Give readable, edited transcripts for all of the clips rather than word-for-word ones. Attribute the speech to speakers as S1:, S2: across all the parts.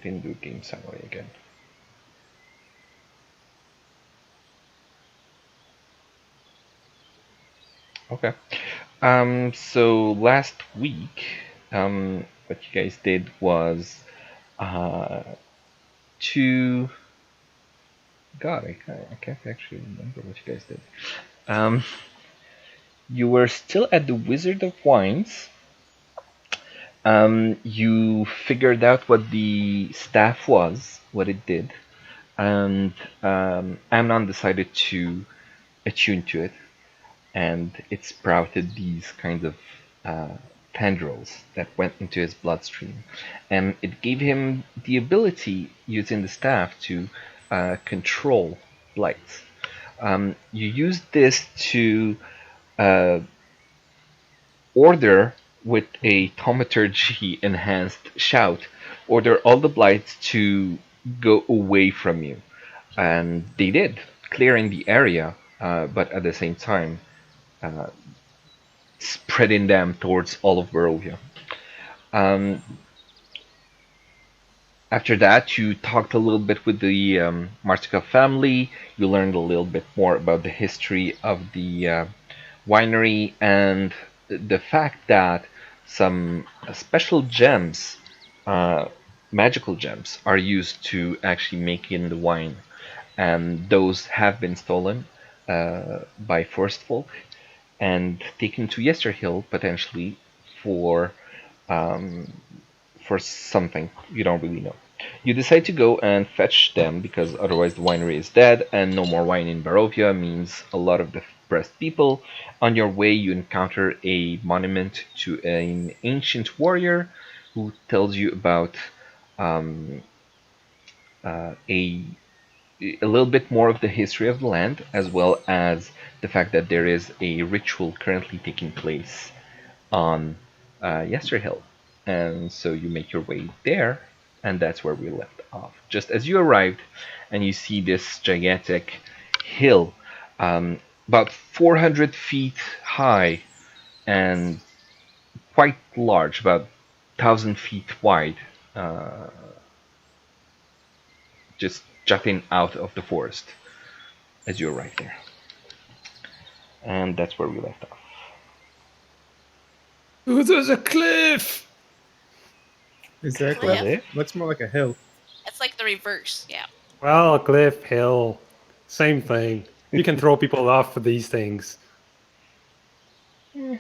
S1: didn't do game summary again. Okay. So last week, what you guys did was to God, I can't actually remember what you guys did. Um, you were still at the Wizard of Wines. You figured out what the staff was, what it did, and Amnon decided to attune to it, and it sprouted these kinds of uh, tendrils that went into his bloodstream, and it gave him the ability, using the staff, to control blights. You use this to uh, order with a thaumaturgy enhanced shout, order all the blights to go away from you. And they did, clearing the area, but at the same time, uh, spreading them towards all of Barovia. Um, After that, you talked a little bit with the Martika family. You learned a little bit more about the history of the winery and the fact that some special gems, uh, magical gems, are used to actually make in the wine, and those have been stolen by forest folk and taken to Yester Hill potentially for um, for something you don't really know. You decide to go and fetch them because otherwise the winery is dead and no more wine in Barovia means a lot of depressed people. On your way, you encounter a monument to an ancient warrior who tells you about um, a little bit more of the history of the land, as well as the fact that there is a ritual currently taking place on Yester Hill. And so you make your way there, and that's where we left off. Just as you arrived, and you see this gigantic hill, about 400 feet high and quite large, about 1,000 feet wide, uh, just jutting out of the forest as you arrive there. And that's where we left off.
S2: Ooh, there's a cliff!
S3: Is there a
S4: Cliff?
S3: cliff? Looks more like a hill.
S4: It's like the reverse. Yeah.
S2: Well, cliff, hill, same thing. You can throw people off for these things.
S1: More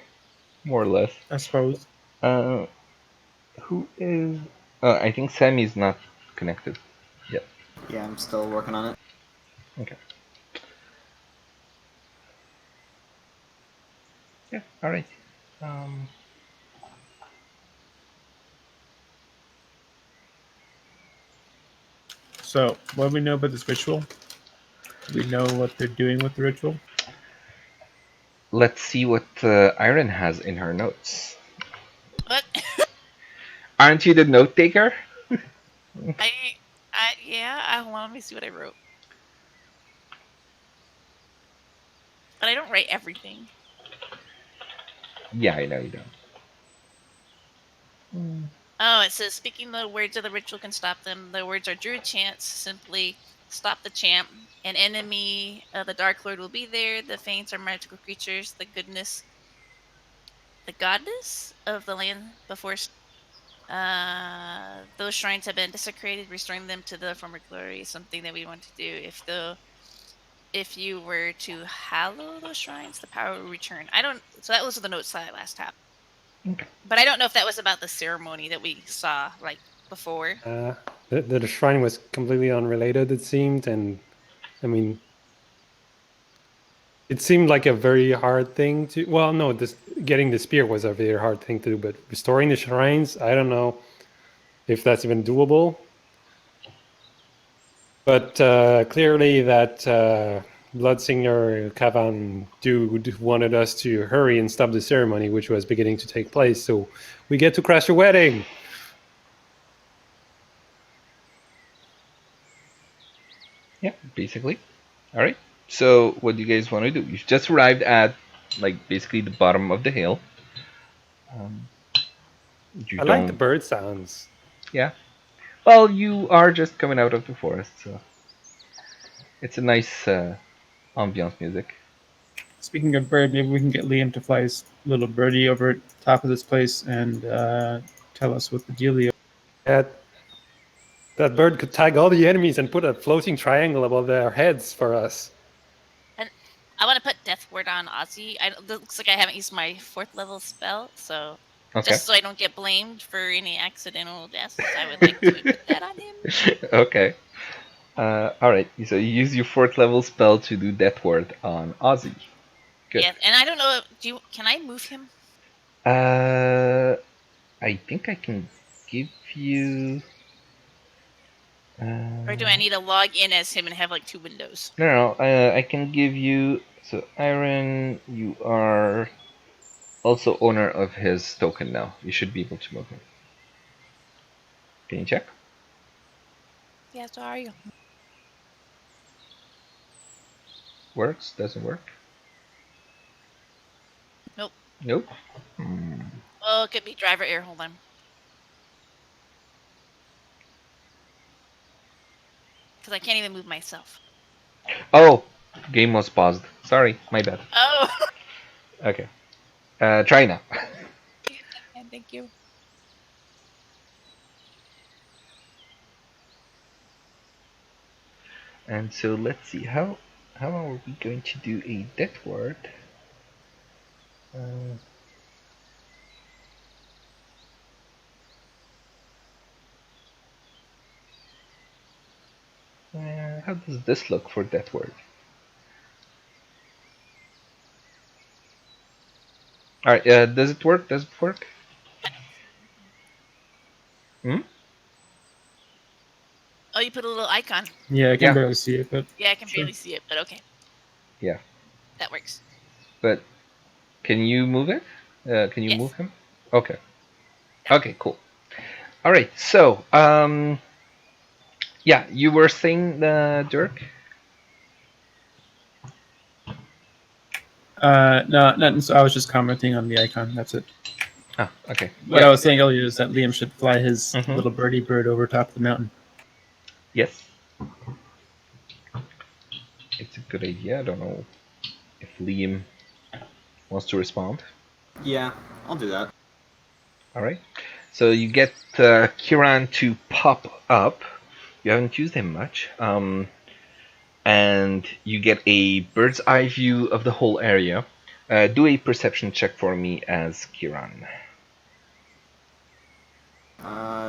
S1: or less.
S3: I suppose.
S1: Uh, who is? I think Sammy's not connected yet.
S5: Yeah, I'm still working on it.
S1: Okay. Yeah. All right. Um,
S3: So, what do we know about this ritual? Do we know what they're doing with the ritual?
S1: let's see what Iron has in her notes.
S4: What?
S1: Aren't you the note taker?
S4: Hold on, let me see what I wrote. But I don't write everything.
S1: Yeah, I know you don't.
S4: Oh, it says speaking the words of the ritual can stop them. The words are druid chants. Simply stop the chant. An enemy of the Dark Lord will be there. The Faints are magical creatures. The goddess of the land before. Those shrines have been desecrated. Restoring them to the former glory is something that we want to do. If you were to hallow those shrines, the power will return. So that was the notes that I last had.
S1: Okay.
S4: But I don't know if that was about the ceremony that we saw like before.
S2: The shrine was completely unrelated, it seemed, and I mean, it seemed like a very hard thing to. Well, no, getting the spear was a very hard thing to do, but restoring the shrines, I don't know if that's even doable. But clearly, that Bloodsinger Kavan dude wanted us to hurry and stop the ceremony, which was beginning to take place. So we get to crash a wedding.
S1: Yeah, basically. All right. So, what do you guys want to do? You've just arrived at, like, basically the bottom of the hill.
S2: I like the bird sounds.
S1: Yeah. Well, you are just coming out of the forest, so it's a nice ambiance music.
S3: Speaking of bird, maybe we can get Liam to fly his little birdie over top of this place and tell us what the dealio.
S2: That bird could tag all the enemies and put a floating triangle above their heads for us.
S4: And I want to put Death Ward on Ozzy. It looks like I haven't used my 4th level spell, so
S1: Okay.
S4: just so I don't get blamed for any accidental deaths, I would like to put that on him.
S1: Okay. All right. So you use your 4th level spell to do Death Ward on Ozzy. Good.
S4: Yeah, and I don't know. Can I move him?
S1: I think I can give you.
S4: Or do I need to log in as him and have like 2 windows?
S1: No, I can give you. So, Iron, you are also owner of his token now. You should be able to move him. Can you check?
S4: Yeah, so are you?
S1: Works? Doesn't work?
S4: Nope.
S1: Nope.
S4: Oh, it could be driver error. Hold on. Because I can't even move myself.
S1: Oh, game was paused. Sorry, my bad.
S4: Oh.
S1: Okay. Try now.
S4: Thank you.
S1: And so let's see how are we going to do a death ward? How does this look for death ward? All right. Does it work? Does it work? Hmm.
S4: Oh, you put a little icon.
S3: Yeah, I can
S1: Yeah.
S3: barely see it, but
S4: Yeah, I can
S3: Sure.
S4: barely see it, but okay.
S1: Yeah.
S4: That works.
S1: But can you move it? Can you
S4: Yes.
S1: move him? Okay. Okay. Cool. All right. So yeah, you were saying, Dirk.
S3: no, nothing. So I was just commenting on the icon. That's it.
S1: Ah, okay.
S3: What
S1: Yeah.
S3: I was saying earlier is that Liam should fly his
S1: Mhm.
S3: little birdie bird over top of the mountain.
S1: Yes. It's a good idea. I don't know if Liam wants to respond.
S5: Yeah, I'll do that.
S1: All right. So you get Kiran to pop up. You haven't used him much. And you get a bird's eye view of the whole area. Do a perception check for me as Kiran.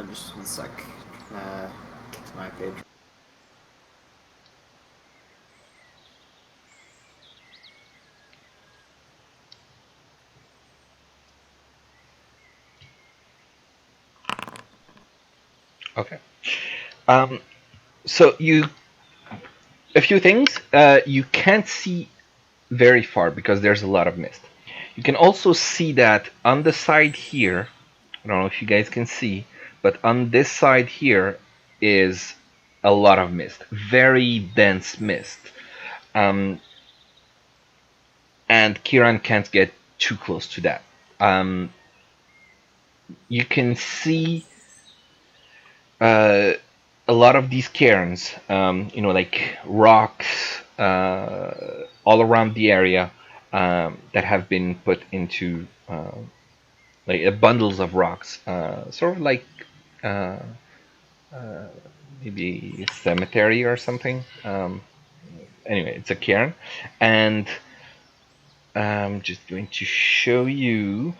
S5: Just 1 sec. Get to my page.
S1: Okay. So a few things. You can't see very far because there's a lot of mist. You can also see that on the side here, I don't know if you guys can see, but on this side here is a lot of mist, very dense mist. And Kiran can't get too close to that. You can see a lot of these cairns, like rocks all around the area that have been put into like bundles of rocks, sort of like uh, maybe a cemetery or something. Anyway, it's a cairn, and I'm just going to show you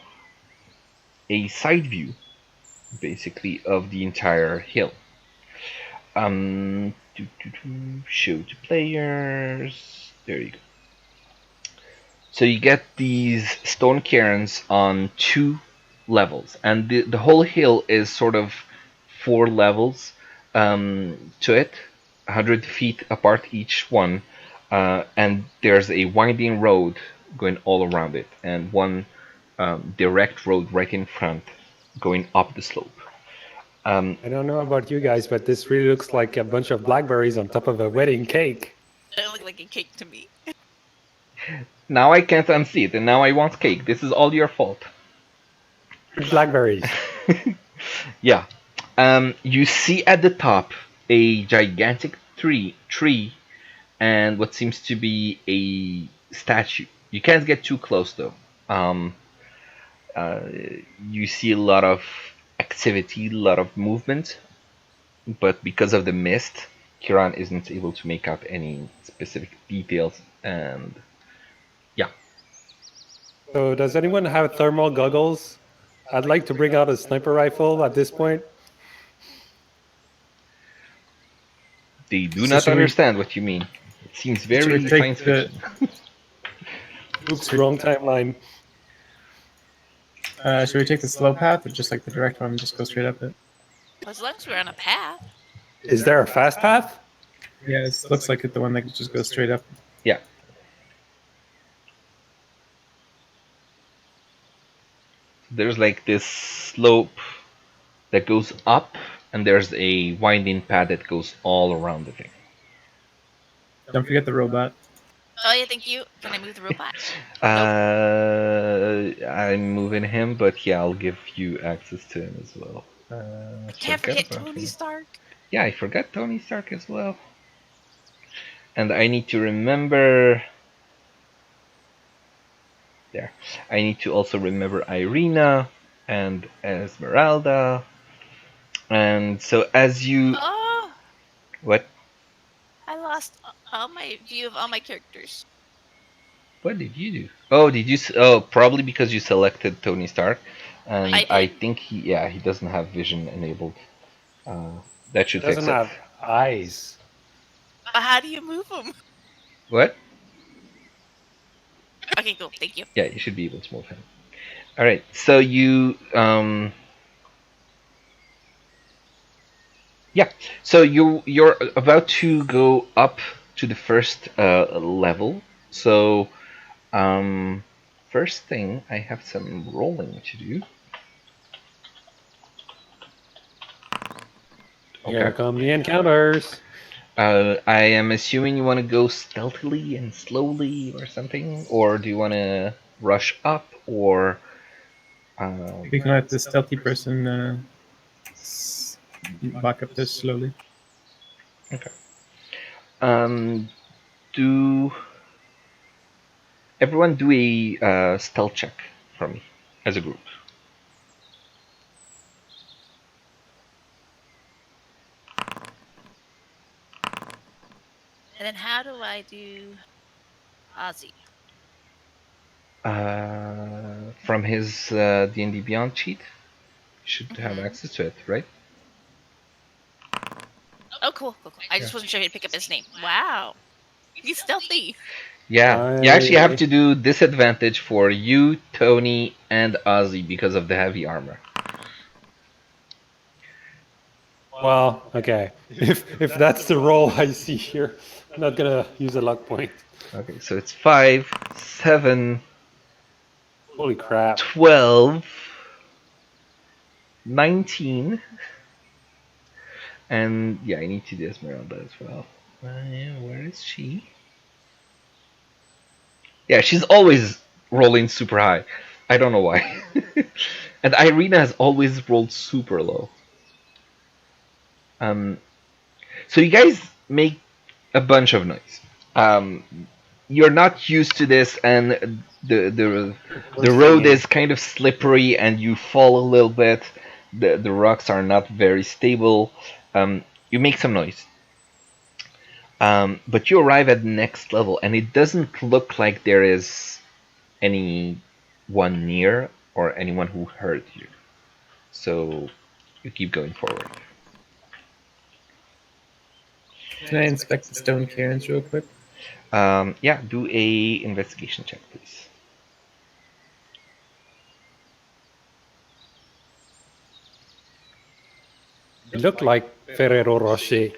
S1: a side view, basically, of the entire hill. Show to players. There you go. So you get these stone cairns on 2 levels, and the whole hill is sort of 4 levels to it, 100 feet apart each one, and there's a winding road going all around it, and one direct road right in front going up the slope.
S2: I don't know about you guys, but this really looks like a bunch of blackberries on top of a wedding cake.
S4: It looked like a cake to me.
S1: Now I can't unsee it, and now I want cake. This is all your fault.
S2: Blackberries.
S1: Yeah. You see at the top a gigantic tree, and what seems to be a statue. You can't get too close though. Um, uh, you see a lot of activity, a lot of movement, but because of the mist, Kiran isn't able to make out any specific details. And yeah,
S2: So, does anyone have thermal goggles? I'd like to bring out a sniper rifle at this point.
S1: they do
S3: So
S1: not
S3: should we
S1: understand what you mean. It seems
S3: should we
S1: very
S3: take
S1: science
S3: the
S1: fiction.
S2: Oops, wrong timeline.
S3: should we take the slow path or just like the direct one and just go straight up it?
S4: As long as we're on a path.
S2: Is there a fast path?
S3: Yeah, it looks like it, the one that just goes straight up.
S1: Yeah. There's like this slope that goes up, and there's a winding path that goes all around the thing.
S3: Don't forget the robot.
S4: Oh yeah, thank you. Can I move the robot?
S1: I'm moving him, but yeah, I'll give you access to him as well.
S4: Can't forget
S1: about
S4: Tony
S1: him.
S4: Stark.
S1: Yeah, I forgot Tony Stark as well. And I need to remember. There. I need to also remember Irina and Esmeralda. And so as you.
S4: Oh,
S1: What?
S4: I lost all my view of all my characters.
S1: What did you do? Oh, did you? Oh, probably because you selected Tony Stark, and
S4: I
S1: I
S4: did.
S1: think he doesn't have vision enabled. That should
S2: It
S1: fix
S2: doesn't
S1: it.
S2: have eyes.
S4: How do you move them?
S1: What?
S4: Okay, cool. Thank you.
S1: Yeah, you should be able to move him. All right, so you yeah, so you're about to go up to the first level. So first thing, I have some rolling to do.
S2: Here come the encounters.
S1: I am assuming you want to go stealthily and slowly or something, or do you want to rush up, or
S3: We can let the stealthy person back up this slowly.
S1: okay. Do everyone do a stealth check for me as a group.
S4: And then how do I do Ozzy?
S1: From his D&D Beyond sheet, you should have access to it, right?
S4: Oh, cool. I just wasn't sure he'd pick up his name. Wow. He's stealthy.
S1: Yeah, you actually have to do disadvantage for you, Tony, and Ozzy because of the heavy armor.
S2: Well, okay. If that's the roll I see here, I'm not gonna use a luck point.
S1: Okay, so it's 5, 7,
S2: Holy crap.
S1: 12, 19, and yeah, I need to do Esmeralda as well. Where is she? Yeah, she's always rolling super high. I don't know why. And Irina has always rolled super low. So you guys make a bunch of noise. You're not used to this, and the road is kind of slippery, and you fall a little bit. The rocks are not very stable. You make some noise. But you arrive at the next level, and it doesn't look like there is anyone near or anyone who heard you. So you keep going forward.
S3: Can I inspect the stone cairns real quick?
S1: Yeah, do a investigation check, please.
S2: It looked like Ferrero Rocher.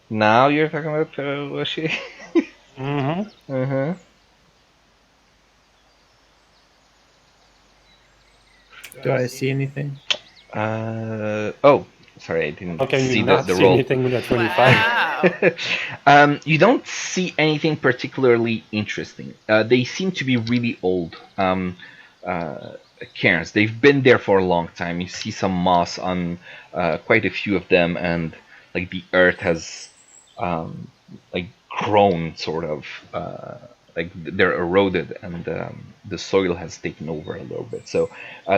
S1: Now you're talking about Perushi?
S2: Mm-hmm.
S1: Uh-huh.
S3: Do I see anything?
S1: Oh, sorry, I didn't
S2: How can
S1: see
S2: you not
S1: the
S2: see
S1: roll.
S2: anything with a 25?
S4: Wow.
S1: You don't see anything particularly interesting. They seem to be really old. cairns. They've been there for a long time. You see some moss on quite a few of them, and like the earth has like grown sort of like they're eroded, and the soil has taken over a little bit. So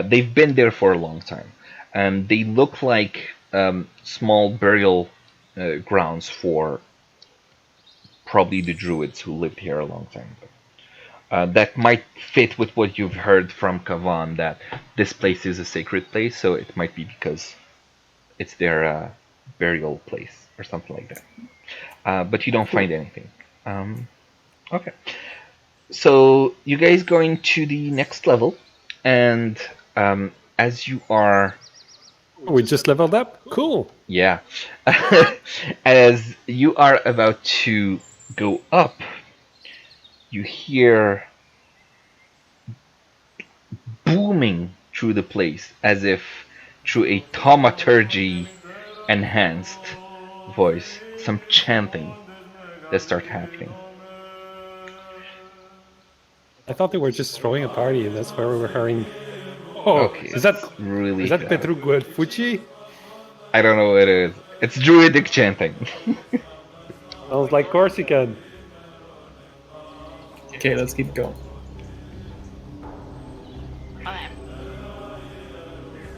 S1: they've been there for a long time, and they look like small burial grounds for probably the druids who lived here a long time ago. That might fit with what you've heard from Kavan, that this place is a sacred place, so it might be because it's their burial place or something like that. But you don't find anything. Okay. So you guys going to the next level, and as you are,
S2: We just leveled up. Cool.
S1: yeah, as you are about to go up, you hear booming through the place as if through a thaumaturgy enhanced voice, some chanting that starts happening.
S2: I thought they were just throwing a party, and that's where we were hurrying. Oh,
S1: Okay,
S2: is that
S1: really
S2: Petru Guadfucci?
S1: I don't know what it is. It's druidic chanting.
S2: Sounds like Corsican.
S3: Okay, let's keep going.
S4: Okay.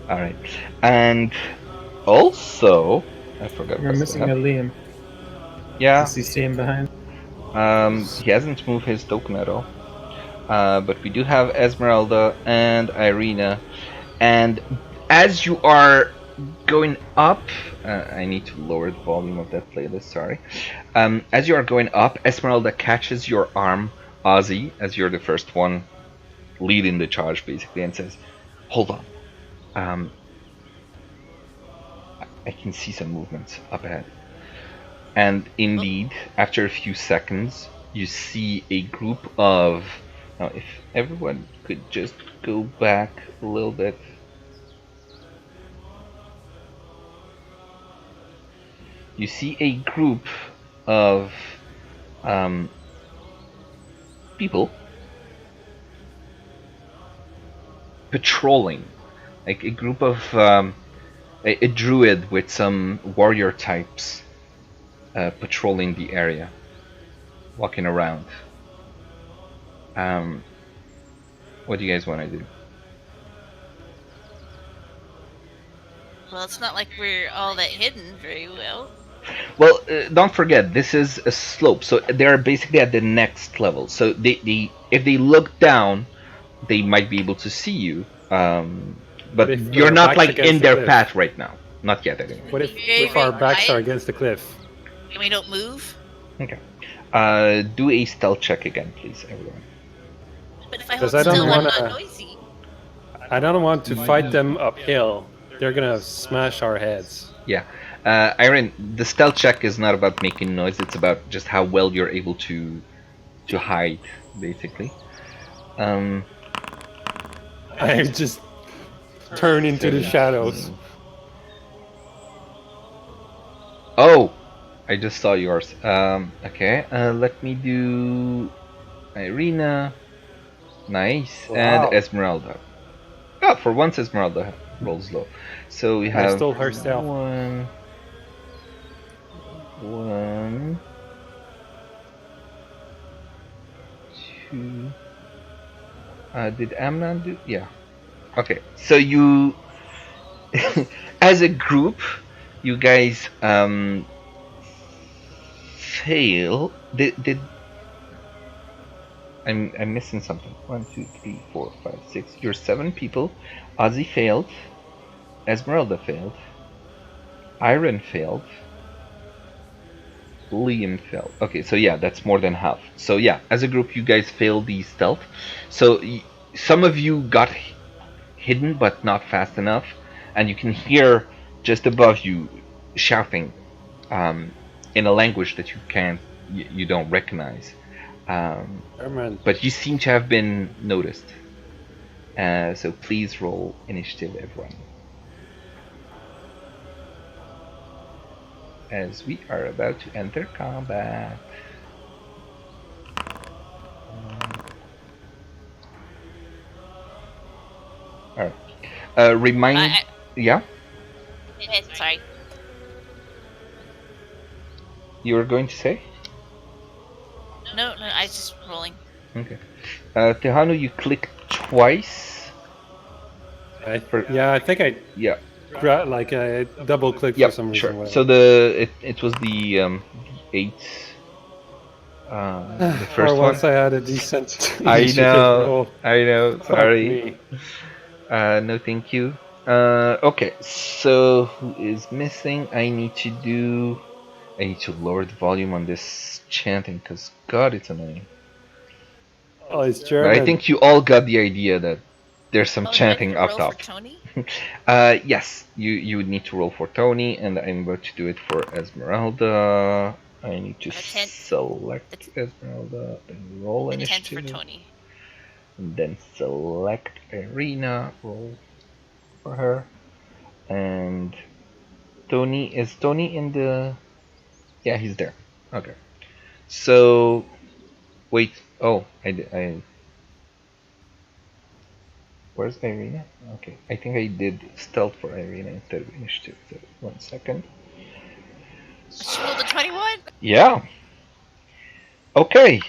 S1: All right, and also I forgot.
S3: We're missing a Liam.
S1: Yeah,
S3: Is he staying behind?
S1: he hasn't moved his token at all. But we do have Esmeralda and Irina, and as you are going up, I need to lower the volume of that playlist. Sorry. As you are going up, Esmeralda catches your arm, Ozzy, as you're the first one leading the charge, basically, and says, "Hold on. I can see some movements up ahead." And indeed, after a few seconds, you see a group of. Now, if everyone could just go back a little bit. You see a group of people patrolling, like a group of a druid with some warrior types patrolling the area, walking around. What do you guys want to do?
S4: Well, it's not like we're all that hidden very well.
S1: Well, don't forget, this is a slope, so they're basically at the next level. So if they look down, they might be able to see you. But
S2: if
S1: you're not
S2: backs
S1: like
S2: against
S1: in
S2: the
S1: their
S2: cliff?
S1: path right now. Not yet, anyway.
S2: What if our backs are against the cliff?
S4: And we don't move?
S1: Okay. Do a stealth check again, please, everyone.
S4: But if I hold
S2: Because I don't
S4: still, I'm
S2: wanna-
S4: not noisy.
S2: I don't want to fight them uphill. They're gonna smash our heads.
S1: Yeah. Iron, the stealth check is not about making noise, it's about just how well you're able to hide, basically.
S2: I just turn into the shadows.
S1: Oh! I just saw yours. Okay, let me do Irina. Nice.
S2: Wow.
S1: And Esmeralda. Oh, for once Esmeralda rolls low. So we have
S2: stole her stealth.
S1: one. Two. Did Amnon do? Yeah. Okay. So you, as a group, you guys fail. Did I'm missing something. 1, 2, 3, 4, 5, 6. You're 7 people. Ozzy failed. Esmeralda failed. Iron failed. Liam failed. Okay, so yeah, that's more than half. So yeah, as a group, you guys failed the stealth. So some of you got hidden, but not fast enough, and you can hear just above you shouting in a language that you don't recognize. But you seem to have been noticed. So please roll initiative, everyone. As we are about to enter combat. All right. Remind. Yeah,
S4: Sorry.
S1: you were going to say.
S4: No, I was just rolling.
S1: Okay. Tehanu, you click twice.
S2: Yeah, I think I
S1: Yeah.
S2: double click for
S1: Yep.
S2: some
S1: Sure.
S2: reason.
S1: So
S2: Whatever.
S1: it was the 8. The
S2: For
S1: first one.
S2: once, I had a decent
S1: I
S2: initiative
S1: know.
S2: roll.
S1: I know.
S2: Fuck
S1: Sorry.
S2: me.
S1: No, thank you. Okay. So who is missing? I need to lower the volume on this chanting because God, it's annoying.
S2: Oh, it's
S1: But I
S2: German.
S1: think you all got the idea that there's some
S4: Oh, do I need
S1: chanting
S4: to
S1: up
S4: roll for
S1: top.
S4: Tony?
S1: Yes, you would need to roll for Tony, and I'm about to do it for Esmeralda. I need to
S4: The 10
S1: select Esmeralda, then roll
S4: the 10th for
S1: initiative,
S4: Tony.
S1: and then select Irina, roll for her, and Tony. Is Tony in the? Yeah, he's there. Okay. So wait. Oh, I. Where's Irina? Okay, I think I did stealth for Irina instead of initiative. So 1 second.
S4: She rolled a 21.
S1: Yeah. Okay.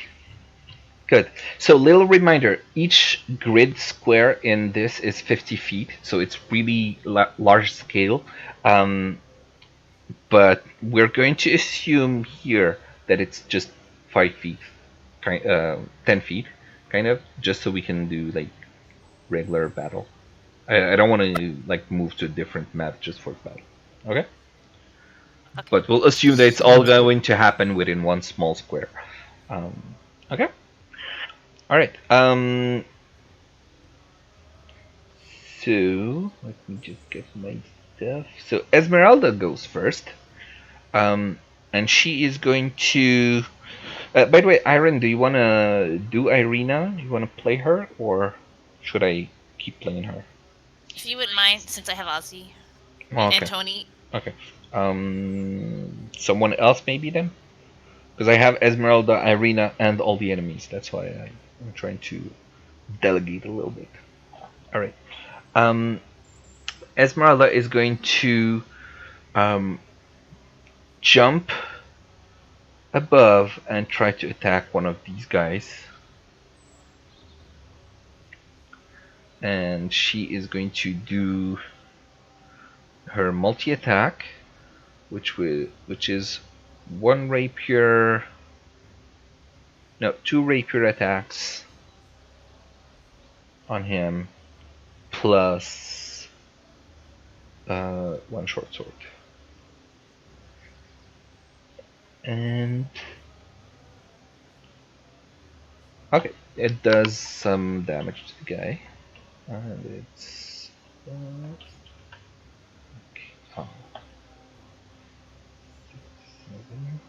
S1: Good. So, little reminder: each grid square in this is 50 feet, so it's really large scale. Um, but we're going to assume here that it's just 5 feet, 10 feet, kind of, just so we can do like regular battle. I don't want to like move to a different map just for battle. Okay.
S4: Okay.
S1: But we'll assume that it's all going to happen within one small square. Okay. All right. So let me just get my stuff. So Esmeralda goes first, and she is going to. By the way, Iron, do you want to do Irina? Do you want to play her, or should I keep playing her?
S4: If you wouldn't mind, since I have Ozzy
S1: Oh,
S4: and
S1: okay.
S4: Tony.
S1: Okay. Someone else maybe then, because I have Esmeralda, Irina, and all the enemies. That's why I'm trying to delegate a little bit. All right. Um, Esmeralda is going to um, jump above and try to attack one of these guys. And she is going to do her multi-attack, which is one rapier, no, two rapier attacks on him, plus one short sword. And okay, it does some damage to the guy, and it's okay. Oh. 7.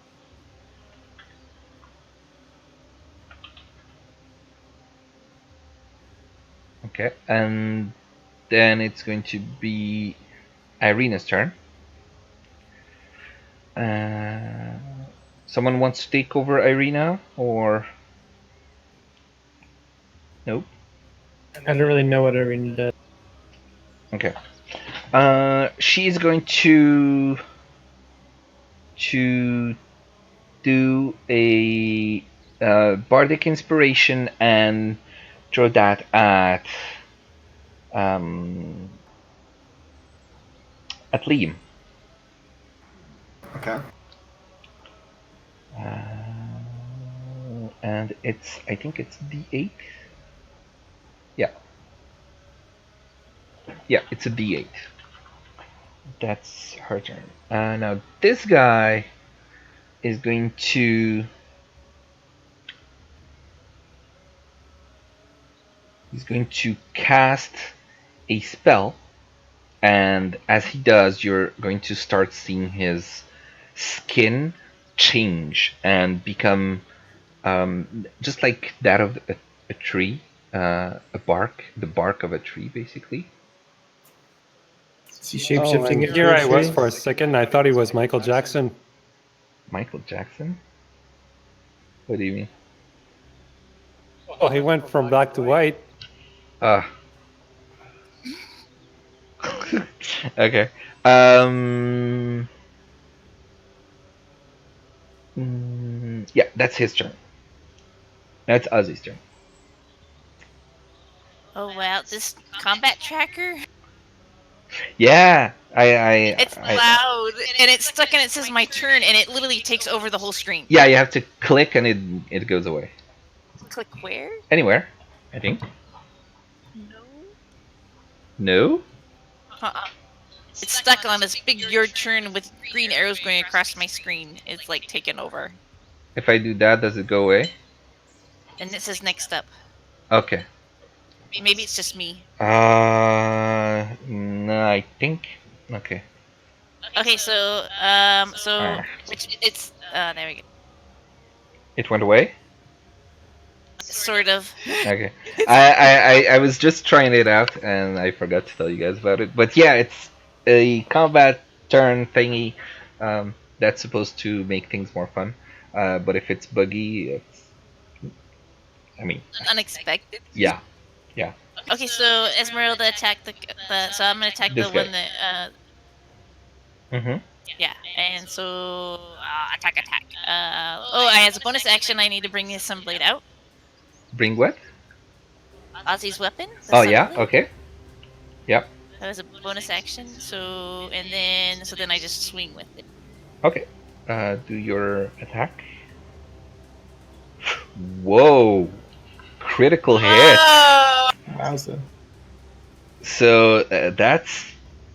S1: Okay, and then it's going to be Irina's turn. Someone wants to take over Irina, or nope?
S3: I don't really know what Irina does.
S1: Okay. She is going to do a bardic inspiration and throw that um, at Liam.
S5: Okay.
S1: And I think it's D8. Yeah. Yeah, it's a D8. That's her turn. Now this guy is going to. He's going to cast a spell, and as he does, you're going to start seeing his skin change and become just like that of a tree, the bark of a tree, basically.
S3: Is he
S2: Oh,
S3: shapeshifting
S2: and
S3: into
S2: here
S3: a
S2: I was
S3: tree?
S2: for a second. I thought he was Michael Jackson.
S1: Michael Jackson? What do you mean?
S2: Oh, he went from black to white.
S1: Uh, Okay. Yeah, that's his turn. That's Ozzy's turn.
S4: Oh wow, this combat tracker.
S1: Yeah,
S4: It's
S1: I
S4: loud and it's stuck and it says my turn and it literally takes over the whole screen.
S1: yeah, you have to click and it goes away.
S4: Click where?
S1: Anywhere, I think.
S4: No.
S1: No.
S4: Uh-uh. It's stuck on this big your turn with green arrows going across my screen. It's like taken over.
S1: If I do that, does it go away?
S4: And it says next up.
S1: Okay.
S4: Maybe it's just me.
S1: No, I think. Okay.
S4: Okay, so
S1: Ah,
S4: it's there we go.
S1: it went away.
S4: Sort of.
S1: Okay. I was just trying it out and I forgot to tell you guys about it. But yeah, it's a combat turn thingy that's supposed to make things more fun. But if it's buggy, I mean,
S4: Unexpected.
S1: yeah, yeah.
S4: Okay, so Esmeralda attacked the so I'm gonna attack
S1: This
S4: the
S1: guy.
S4: one that
S1: Mm-hmm.
S4: yeah, and so attack. Oh, as a bonus action, I need to bring his sunblade out.
S1: Bring what?
S4: Ozzy's weapon, the
S1: Oh yeah.
S4: sunblade.
S1: Okay. Yep.
S4: That was a bonus action. So then I just swing with it.
S1: Okay. Do your attack. Whoa! Critical hit.
S4: Oh!
S3: Wowza.
S1: So that's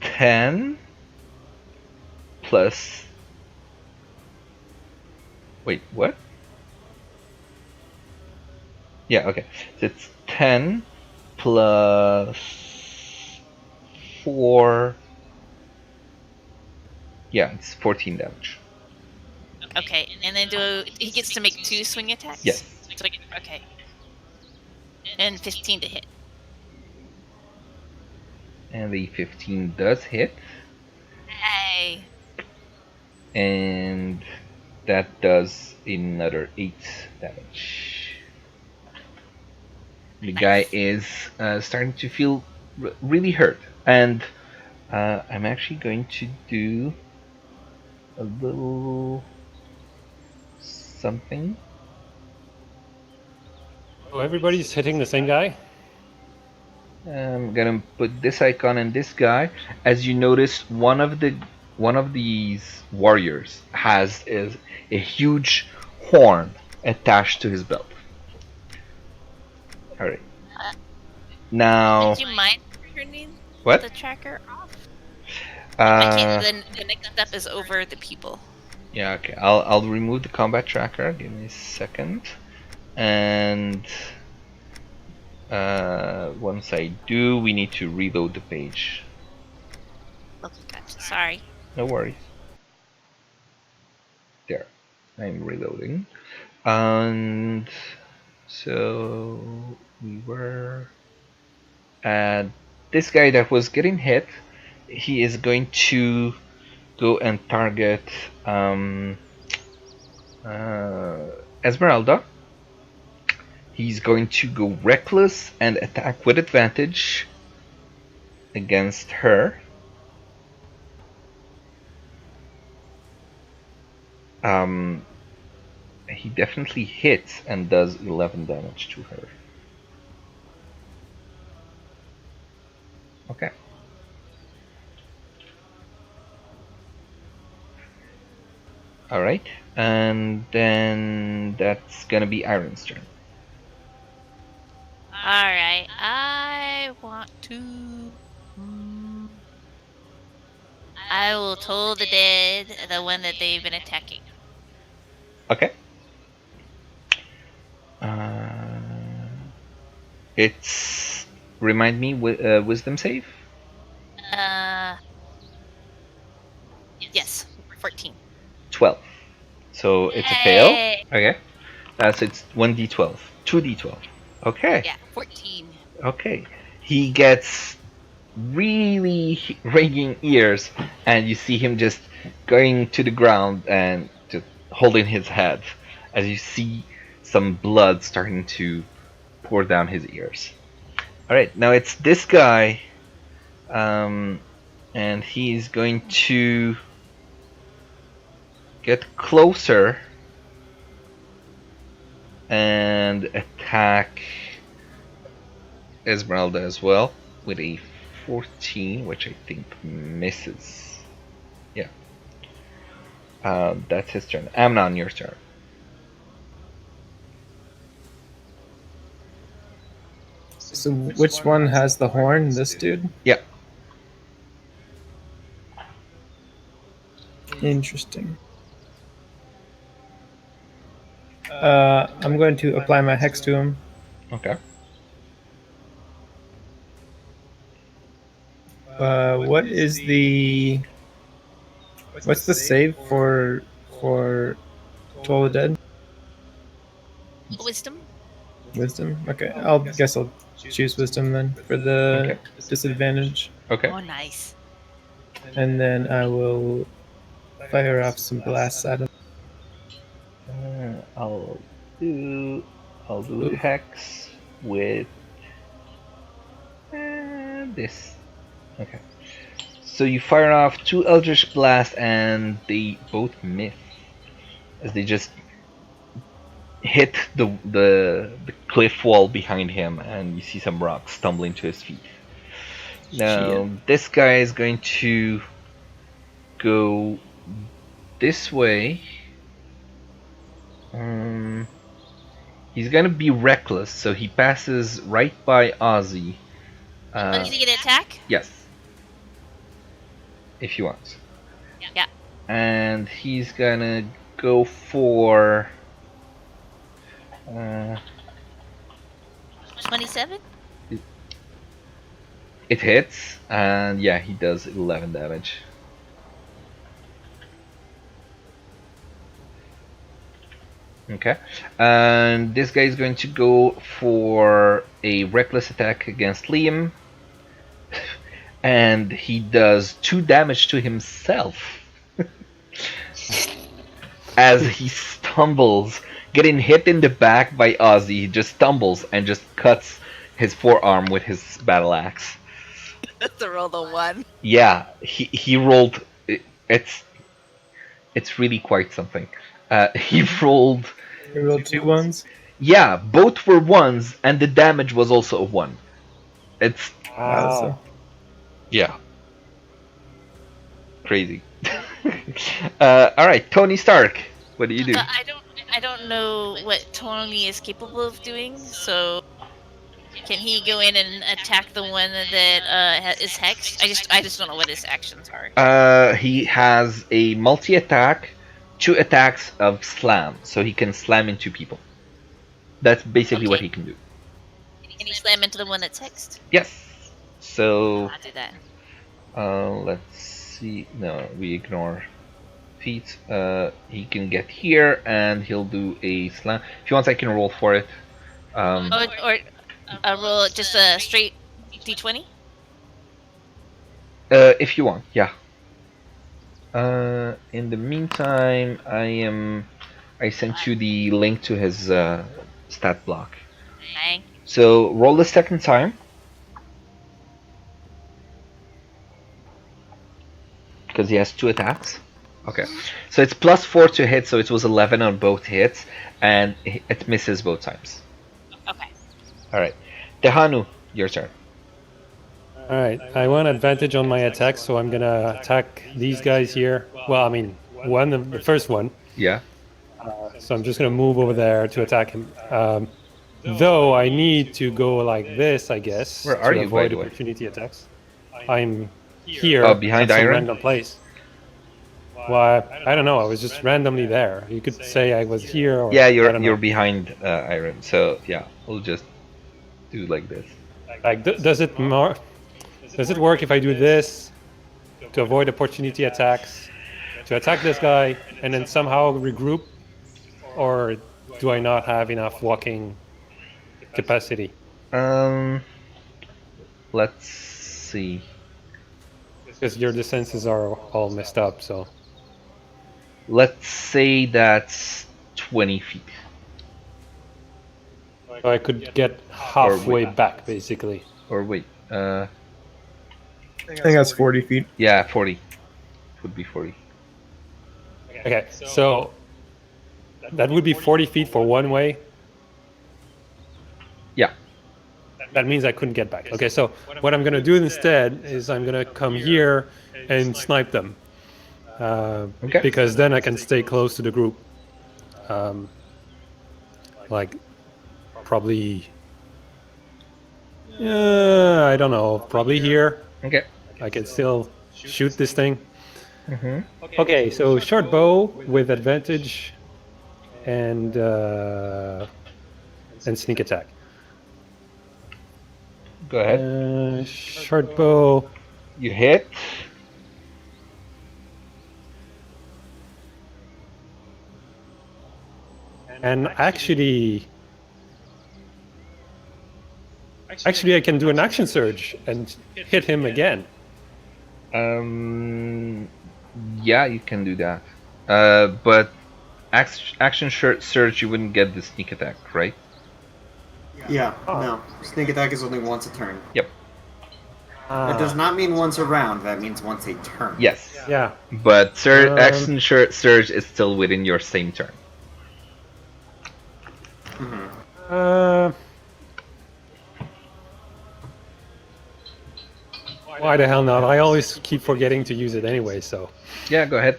S1: 10 plus. Wait, what? Yeah, okay. So it's 10 plus 4. Yeah, it's 14 damage.
S4: Okay, and then he gets to make 2 swing attacks.
S1: Yes.
S4: So okay. And 15 to hit.
S1: And the 15 does hit.
S4: Hey.
S1: And that does another 8 damage. The guy is starting to feel really hurt. And I'm actually going to do a little something.
S2: Oh, everybody's hitting the same guy?
S1: I'm gonna put this icon and this guy. As you notice, one of these warriors has a huge horn attached to his belt. All right. Now.
S4: Would you mind turning
S1: What?
S4: the tracker off? I can't. Then the next step is over the people.
S1: Yeah. Okay. I'll remove the combat tracker. Give me a second. And once I do, we need to reload the page.
S4: Okay, gotcha. Sorry.
S1: No worries. There, I'm reloading. And so we were at this guy that was getting hit. He is going to go and target Esmeralda. He's going to go reckless and attack with advantage against her. He definitely hits and does 11 damage to her. Okay. Alright, and then that's gonna be Iron's turn.
S4: Alright, I want to. I will toll the dead, the one that they've been attacking.
S1: Okay. It's remind me wisdom save.
S4: Yes, 14.
S1: 12. So it's a fail. Okay. So it's 1d12, 2d12. Okay.
S4: Yeah, 14.
S1: Okay. He gets really ringing ears, and you see him just going to the ground and just holding his head as you see some blood starting to pour down his ears. All right, now it's this guy. And he's going to get closer and attack Esmeralda as well with a 14, which I think misses. Yeah. That's his turn. Amnon, your turn.
S3: So which one has the horn? This dude?
S1: Yeah.
S3: Interesting. I'm going to apply my hex to him.
S1: Okay.
S3: What's the save for Toll the Dead?
S4: Wisdom.
S3: Wisdom. Okay, guess I'll choose wisdom then for the disadvantage,
S1: Okay.
S4: Oh, nice.
S3: and then I will fire off some blasts at him.
S1: I'll do
S3: Ooh.
S1: hex with this. Okay. So you fire off 2 Eldritch Blast and they both miss as they just hit the cliff wall behind him, and you see some rocks stumbling to his feet. Now this guy is going to go this way. He's gonna be reckless, so he passes right by Ozzy.
S4: Does he get an attack?
S1: Yes. If you want.
S4: Yeah.
S1: And he's gonna go for
S4: 27?
S1: it hits, and yeah, he does 11 damage. Okay, and this guy is going to go for a reckless attack against Liam, and he does 2 damage to himself as he stumbles, getting hit in the back by Ozzy. He just stumbles and just cuts his forearm with his battle axe.
S4: That's a roll the 1.
S1: Yeah, he rolled. It's really quite something. He rolled.
S3: He rolled 2 ones.
S1: Yeah, both were 1s, and the damage was also a 1. It's
S2: Wow.
S1: yeah, crazy. All right, Tony Stark. What do you do?
S4: I don't know what Tony is capable of doing, so can he go in and attack the one that is hexed? I just don't know what his actions are.
S1: He has a multi-attack, 2 attacks of slam, so he can slam into people. That's basically what he can do.
S4: Can he slam into the one that's hexed?
S1: Yes. So
S4: I'll do that.
S1: let's see. No, we ignore feats. He can get here, and he'll do a slam. If he wants, I can roll for it.
S4: Or roll just a straight d20?
S1: If you want, yeah. In the meantime, I sent you the link to his stat block.
S4: Dang.
S1: So roll the second time. Because he has 2 attacks. Okay. So it's +4 to hit, so it was 11 on both hits, and it misses both times.
S4: Okay.
S1: Alright. Tehanu, your turn.
S2: Alright, I want advantage on my attack, so I'm gonna attack these guys here. Well, I mean, the first one.
S1: Yeah.
S2: So I'm just gonna move over there to attack him. Though I need to go like this, I guess,
S1: Where are
S2: to
S1: you, by
S2: avoid
S1: the way?
S2: opportunity attacks. I'm here
S1: behind
S2: at some
S1: Iron?
S2: random place. Well, I don't know. I was just randomly there. You could say I was here. Or,
S1: Yeah,
S2: I don't know.
S1: you're behind Iron. So yeah, we'll just do like this.
S2: Like, does it work if I do this to avoid opportunity attacks, to attack this guy, and then somehow regroup, or do I not have enough walking capacity?
S1: Let's see.
S2: Because your defenses are all messed up. So
S1: Let's say that's 20 feet.
S2: I could get halfway back, basically.
S1: Or wait.
S3: I think that's 40 feet.
S1: Yeah, 40 would be 40.
S2: Okay, so that would be 40 feet for one way.
S1: Yeah.
S2: That means I couldn't get back. Okay, so what I'm going to do instead is I'm going to come here and snipe them.
S1: Okay.
S2: Because then I can stay close to the group. Like, probably... I don't know. Probably here.
S1: Okay.
S2: I can still shoot this thing.
S1: Mm-hmm.
S2: Okay, so short bow with advantage and sneak attack.
S1: Go ahead.
S2: Short bow.
S1: You hit.
S2: And actually, I can do an action surge and hit him again.
S1: Yeah, you can do that. But action surge, you wouldn't get the sneak attack, right?
S5: Yeah, no. Sneak attack is only once a turn.
S1: Yep.
S5: That does not mean once a round, that means once a turn.
S1: Yes.
S2: Yeah.
S1: But action surge is still within your same turn.
S2: Why the hell not? I always keep forgetting to use it anyway, so.
S1: Yeah, go ahead.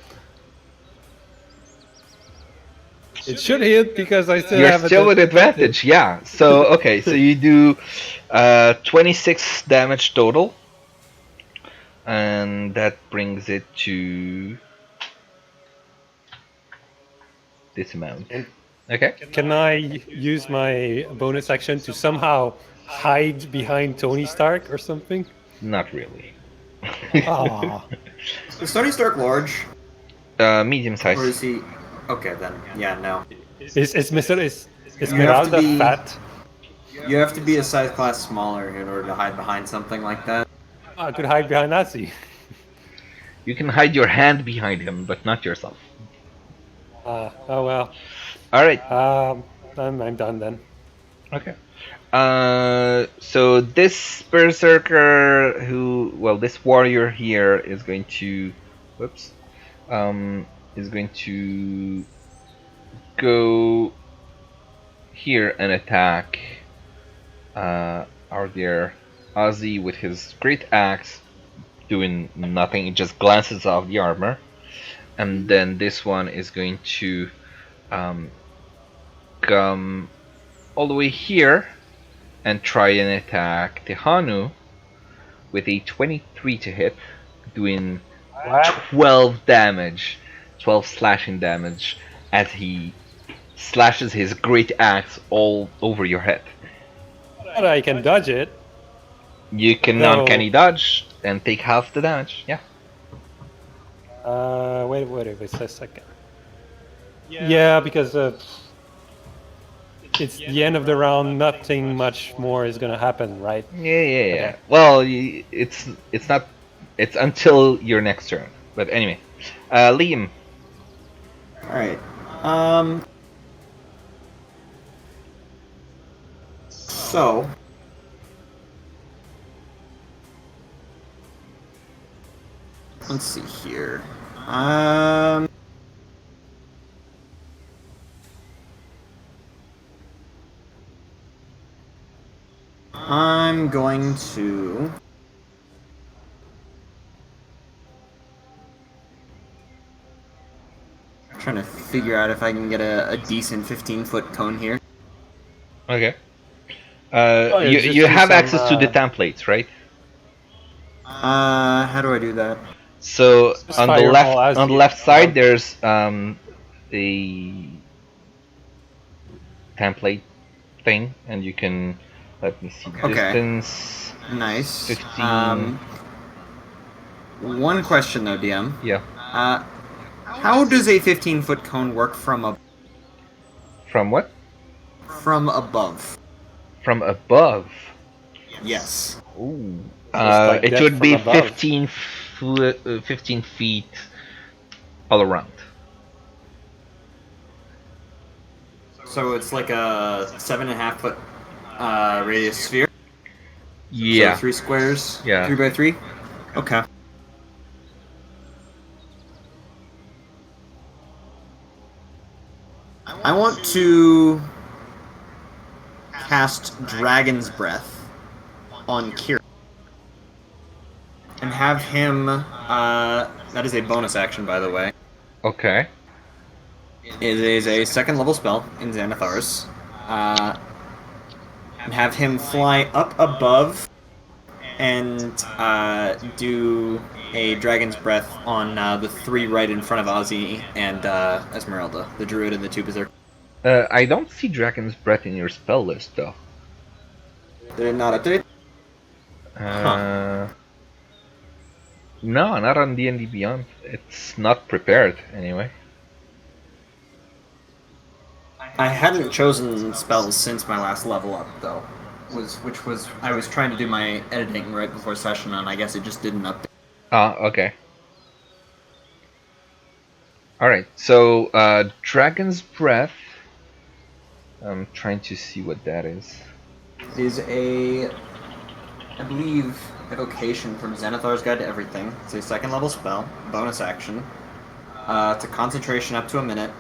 S2: It should hit because I still
S1: You're
S2: have
S1: still with advantage, yeah. So, okay, so you do 26 damage total. And that brings it to this amount. Okay.
S2: Can I use my bonus action to somehow hide behind Tony Stark or something?
S1: Not really.
S2: Ah.
S5: Is Tony Stark large?
S1: Medium size.
S5: Or is he... Okay, then. Yeah, no.
S2: Is Esmeralda
S5: have to be-
S2: fat?
S5: You have to be a size class smaller in order to hide behind something like that.
S2: I could hide behind Nazi.
S1: You can hide your hand behind him, but not yourself.
S2: Oh well.
S1: All right.
S2: I'm done then.
S1: Okay. So this berserker this warrior here is going to, is going to go here and attack our dear Ozzy with his great axe, doing nothing. He just glances off the armor, and then this one is going to come all the way here and try and attack Tehanu with a 23 to hit, doing 12 damage, 12 slashing damage as he slashes his great axe all over your head.
S2: But I can dodge it.
S1: You can uncanny dodge and take half the damage. Yeah.
S2: Wait a second. Yeah, because it's the end of the round. Nothing much more is gonna happen, right?
S1: Yeah.
S2: Okay.
S1: Well, it's not. It's until your next turn. But anyway, Liam.
S5: Alright. So... Let's see here. I'm going to... Trying to figure out if I can get a decent 15-foot cone here.
S1: Okay.
S2: you just
S1: You
S2: do
S1: have
S2: some,
S1: access to the templates, right?
S5: How do I do that?
S1: So on the
S2: fire
S1: left,
S2: all as
S1: on the
S2: you-
S1: left side, there's a template thing, and you can let me see
S5: Okay.
S1: distance.
S5: Nice.
S1: 15.
S5: One question though, DM.
S1: Yeah.
S5: How does a 15-foot cone work from
S1: From what?
S5: from above?
S1: From above.
S5: Yes.
S1: Ooh.
S2: like
S1: It
S2: that
S1: would
S2: from
S1: be
S2: above.
S1: 15 feet all around.
S5: So it's like a 7.5 foot radius sphere.
S1: Yeah.
S5: So 3 squares.
S1: Yeah.
S5: 3 by 3. Okay. I want to cast Dragon's Breath on Kira and have him. That is a bonus action, by the way.
S1: Okay.
S5: It is a second level spell in Xanathar's. And have him fly up above and do a Dragon's Breath on the three right in front of Ozzy and Esmeralda, the Druid and the two Berserkers.
S1: I don't see Dragon's Breath in your spell list, though.
S5: Did it not update?
S1: Uh, No, not on D&D Beyond. It's not prepared, anyway.
S5: I hadn't chosen spells since my last level up, though. Which was I was trying to do my editing right before session, and I guess it just didn't update.
S1: Ah, okay. Alright, so, Dragon's Breath. I'm trying to see what that is.
S5: It is a, I believe, evocation from Xanathar's Guide to Everything. It's a second level spell, bonus action. It's a concentration up to a minute,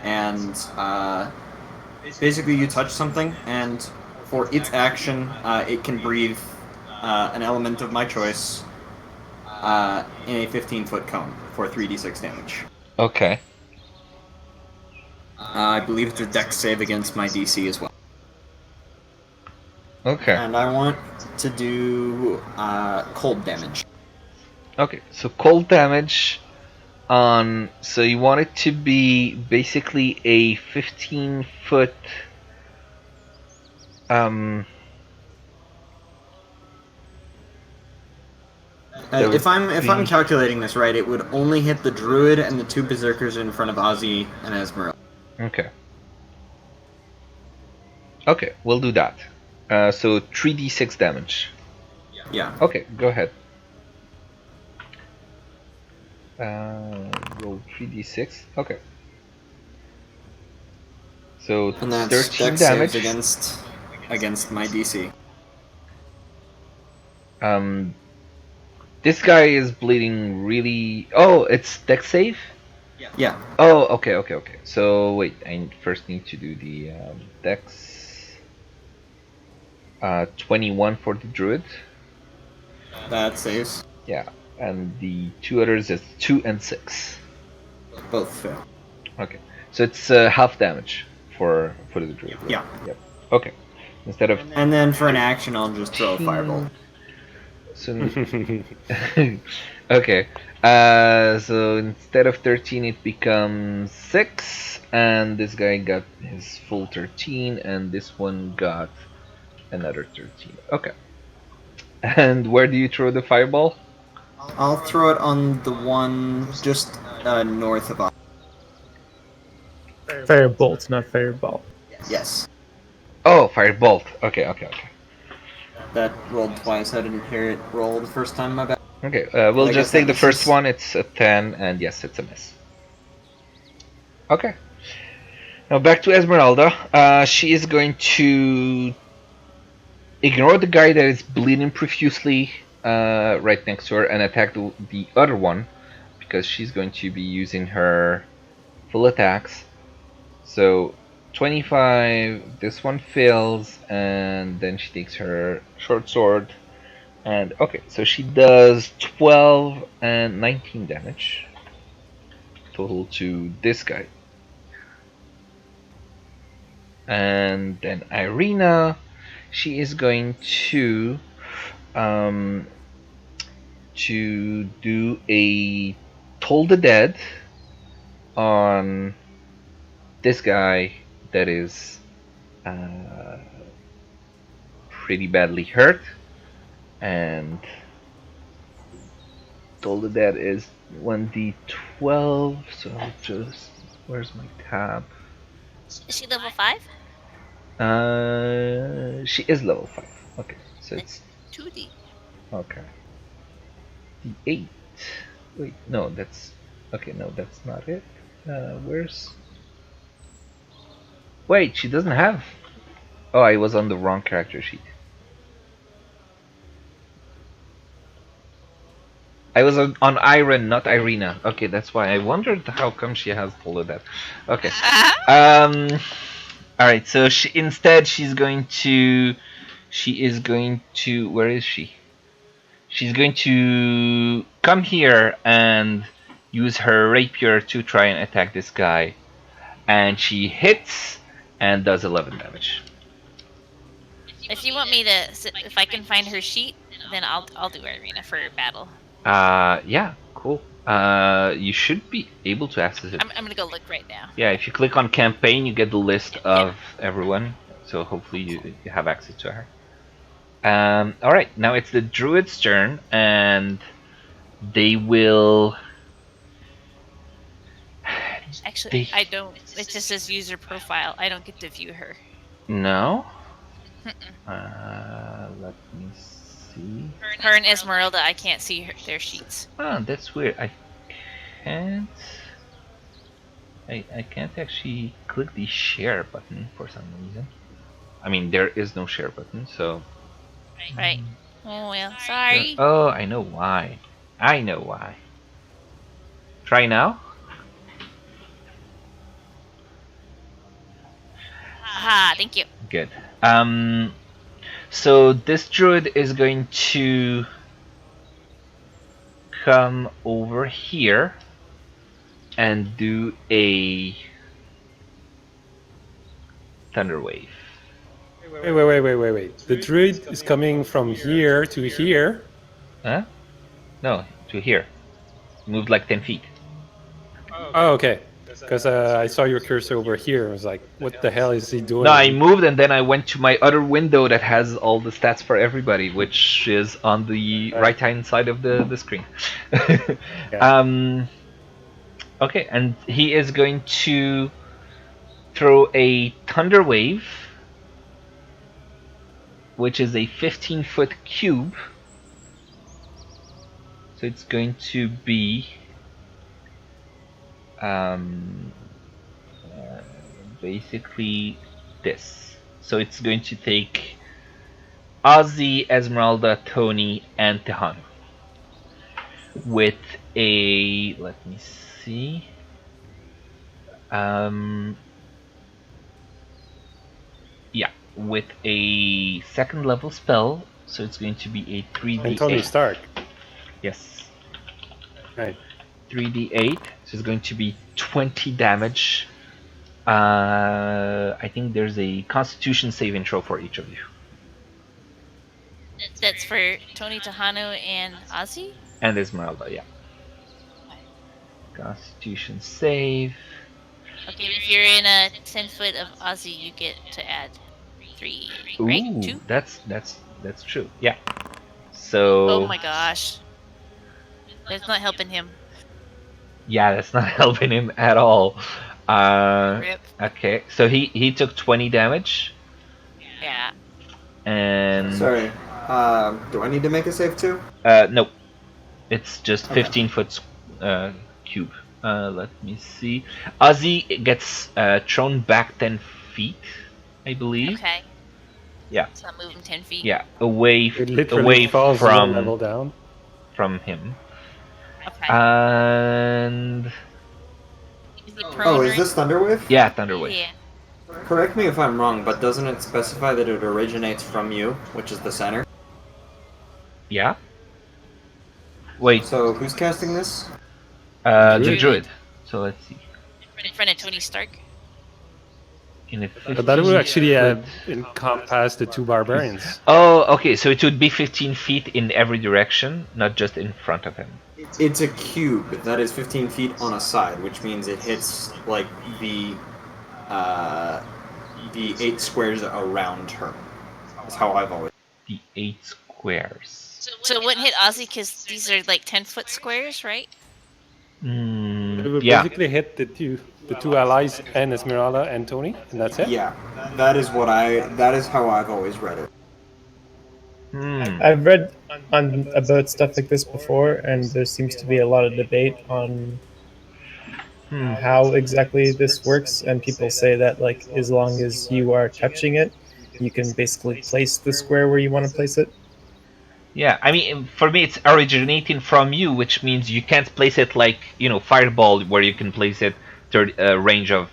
S5: and basically you touch something, and for its action, it can breathe an element of my choice in a 15-foot cone for 3d6 damage.
S1: Okay.
S5: I believe it's a dex save against my DC as well.
S1: Okay.
S5: And I want to do cold damage.
S1: Okay, so cold damage on... So you want it to be basically a 15-foot...
S5: If I'm calculating this right, it would only hit the druid and the two berserkers in front of Ozzy and Esmeralda.
S1: Okay. Okay, we'll do that. So 3d6 damage.
S5: Yeah.
S1: Okay, go ahead. Roll 3d6. Okay. So
S5: And that's
S1: 13
S5: dex
S1: damage.
S5: saves against my DC.
S1: This guy is bleeding really. Oh, it's dex save.
S5: Yeah.
S1: Oh, okay. So wait, I first need to do the dex. 21 for the druid.
S5: That saves.
S1: Yeah, and the two others is 2 and 6.
S5: Both fail.
S1: Okay, so it's half damage for the druid. Right?
S5: Yeah.
S1: Yep. Okay. Instead of
S5: And then for an action, I'll just throw a fireball.
S1: So okay. So instead of 13, it becomes 6, and this guy got his full 13, and this one got another 13. Okay. And where do you throw the fireball?
S5: I'll throw it on the one just north of us.
S3: Firebolt, not fireball.
S5: Yes.
S1: Oh, firebolt. Okay.
S5: That rolled twice. I didn't hear it roll the first time. My bad.
S1: Okay.
S5: I
S1: We'll
S5: guess
S1: just
S5: that
S1: take the first
S5: misses.
S1: one. It's a 10, and yes, it's a miss. Okay. Now back to Esmeralda. She is going to ignore the guy that is bleeding profusely right next to her and attack the other one, because she's going to be using her full attacks. So 25, this one fails, and then she takes her short sword. And okay, so she does 12 and 19 damage total to this guy. And then Irina, she is going to do a Toll the Dead on this guy that is pretty badly hurt, and Toll the Dead is 1d12. So I'll just, where's my tab?
S4: Is she level 5?
S1: She is level 5. Okay, so it's
S4: 2D.
S1: okay. The 8. Wait, no, that's okay. No, that's not it. Where's? Wait, she doesn't have. Oh, I was on the wrong character sheet. I was on Iron, not Irina. Okay, that's why I wondered how come she has followed that. Okay. All right. So she's going to. She is going to. Where is she? She's going to come here and use her rapier to try and attack this guy, and she hits and does 11 damage.
S4: If you want me to, if I can find her sheet, then I'll do Irina for battle.
S1: Yeah, cool. You should be able to access it.
S4: I'm gonna go look right now.
S1: Yeah, if you click on campaign, you get the list of everyone. So hopefully you have access to her. All right, now it's the druid's turn, and they will.
S4: Actually, I don't. It just says user profile. I don't get to view her.
S1: No. Let me see.
S4: Her and Esmeralda, I can't see their sheets.
S1: Oh, that's weird. I can't. I can't actually click the share button for some reason. I mean, there is no share button, so.
S4: Right. Oh well, sorry.
S1: Oh, I know why. I know why. Try now.
S4: Ah, thank you.
S1: Good. So this druid is going to come over here and do a thunder wave.
S2: Wait. The druid is coming from here to here.
S1: Huh? No, to here. Moved like 10 feet.
S2: Oh, okay. Because I saw your cursor over here. I was like, what the hell is he doing?
S1: No, I moved and then I went to my other window that has all the stats for everybody, which is on the right-hand side of the screen.
S2: Yeah.
S1: Okay, and he is going to throw a thunder wave, which is a 15-foot cube. So it's going to be basically this. So it's going to take Ozzy, Esmeralda, Tony, and Tehan with a, let me see, yeah, with a second level spell. So it's going to be a 3d8.
S2: And Tony Stark.
S1: Yes.
S2: Right.
S1: 3d8. So it's going to be 20 damage. I think there's a Constitution saving throw for each of you.
S4: That's for Tony Tahano and Ozzy?
S1: And Esmeralda, yeah. Constitution save.
S4: Okay, if you're in a 10 foot of Ozzy, you get to add 3, right?
S1: Ooh,
S4: 2?
S1: that's true. Yeah. So.
S4: Oh my gosh. That's not helping him.
S1: Yeah, that's not helping him at all.
S4: Rip.
S1: Okay, so he took 20 damage.
S4: Yeah.
S1: And.
S5: Sorry. Do I need to make a save too?
S1: Nope. It's just 15 foot cube. Let me see. Ozzy gets thrown back 10 feet, I believe.
S4: Okay.
S1: Yeah.
S4: So I'm moving 10 feet.
S1: Yeah, away
S2: It literally falls one level down.
S1: from him.
S4: Okay.
S1: And
S4: Is he prone
S5: Oh,
S4: or
S5: is this Thunderwave?
S1: yeah, Thunderwave.
S4: Yeah.
S5: Correct me if I'm wrong, but doesn't it specify that it originates from you, which is the center?
S1: Yeah. Wait,
S5: So who's casting this?
S1: the druid. So let's see.
S4: In front of Tony Stark.
S1: In a
S2: But that would actually
S1: 15 foot-
S2: encompass the two barbarians.
S1: Oh, okay. So it would be 15 feet in every direction, not just in front of him.
S5: It's a cube that is 15 feet on a side, which means it hits like the 8 squares around her. That's how I've always.
S1: The 8 squares.
S4: So it wouldn't hit Ozzy because these are like 10-foot squares, right?
S2: It would
S1: Yeah.
S2: basically hit the two allies and Esmeralda and Tony, and that's it.
S5: Yeah, that is how I've always read it.
S3: I've read about stuff like this before, and there seems to be a lot of debate on how exactly this works. And people say that, like, as long as you are touching it, you can basically place the square where you want to place it.
S1: Yeah, I mean, for me, it's originating from you, which means you can't place it like, Fireball, where you can place it 30, range of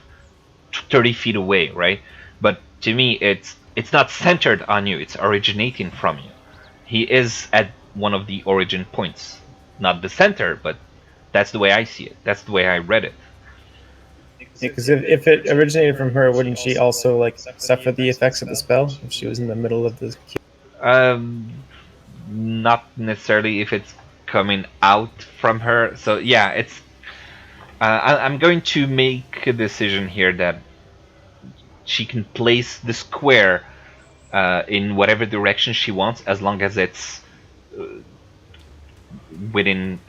S1: 30 feet away, right? But to me, it's not centered on you. It's originating from you. He is at one of the origin points, not the center, but that's the way I see it. That's the way I read it.
S3: Because if it originated from her, wouldn't she also like suffer the effects of the spell if she was in the middle of the cube?
S1: Not necessarily if it's coming out from her. So yeah, it's. I'm going to make a decision here that she can place the square in whatever direction she wants, as long as it's within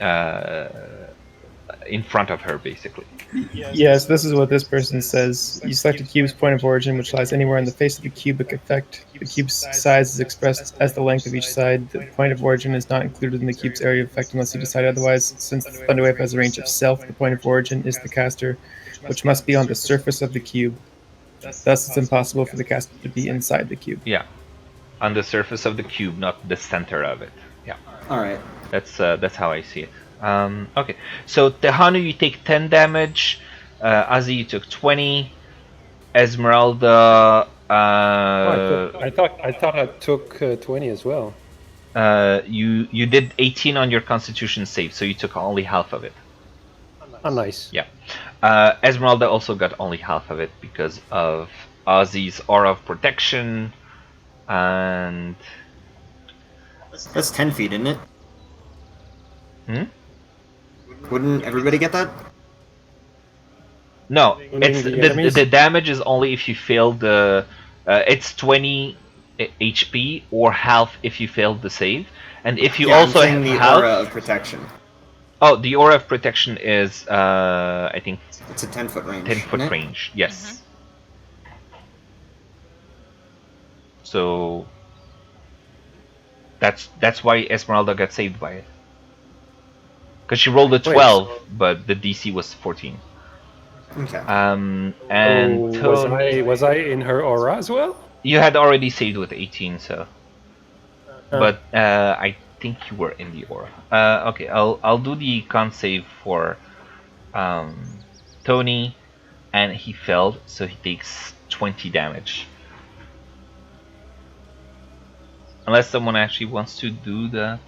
S1: in front of her, basically.
S3: Yes, this is what this person says. You select a cube's point of origin, which lies anywhere on the face of the cubic effect. The cube's size is expressed as the length of each side. The point of origin is not included in the cube's area of effect unless you decide otherwise. Since the Thunderwave has a range of self, the point of origin is the caster, which must be on the surface of the cube. Thus, it's impossible for the caster to be inside the cube.
S1: Yeah, on the surface of the cube, not the center of it. Yeah.
S5: All right.
S1: That's how I see it. Okay, so Tehanu, you take 10 damage. Ozzy, you took 20. Esmeralda,
S2: I thought I took 20 as well.
S1: you did 18 on your Constitution save, so you took only half of it.
S2: Oh, nice.
S1: Yeah. Esmeralda also got only half of it because of Ozzy's aura of protection, and
S5: That's 10 feet, isn't it?
S1: Hmm?
S5: Wouldn't everybody get that?
S1: No,
S2: You mean
S1: it's
S2: the enemies?
S1: the damage is only if you fail the. It's 20 HP or half if you failed the save, and if you
S5: Yeah,
S1: also
S5: I'm saying
S1: have
S5: the
S1: half.
S5: aura of protection.
S1: Oh, the aura of protection is I think
S5: It's a 10-foot range.
S1: 10-foot
S5: isn't it?
S1: range. Yes. So that's why Esmeralda got saved by it. Because she rolled a 12, but the DC was 14.
S5: Okay.
S1: And
S2: Was I in her aura as well?
S1: you had already saved with 18, so.
S2: Oh.
S1: But I think you were in the aura. Okay, I'll do the con save for Tony, and he failed, so he takes 20 damage. Unless someone actually wants to do that.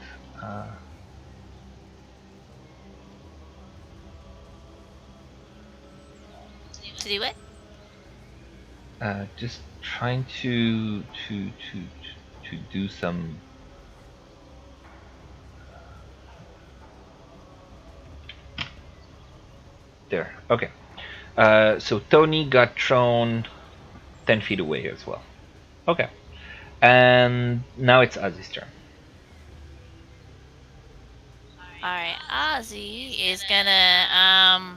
S4: To do it?
S1: Just trying to do some. There. Okay. So Tony got thrown 10 feet away as well. Okay. And now it's Ozzy's turn.
S4: Alright, Ozzy is gonna,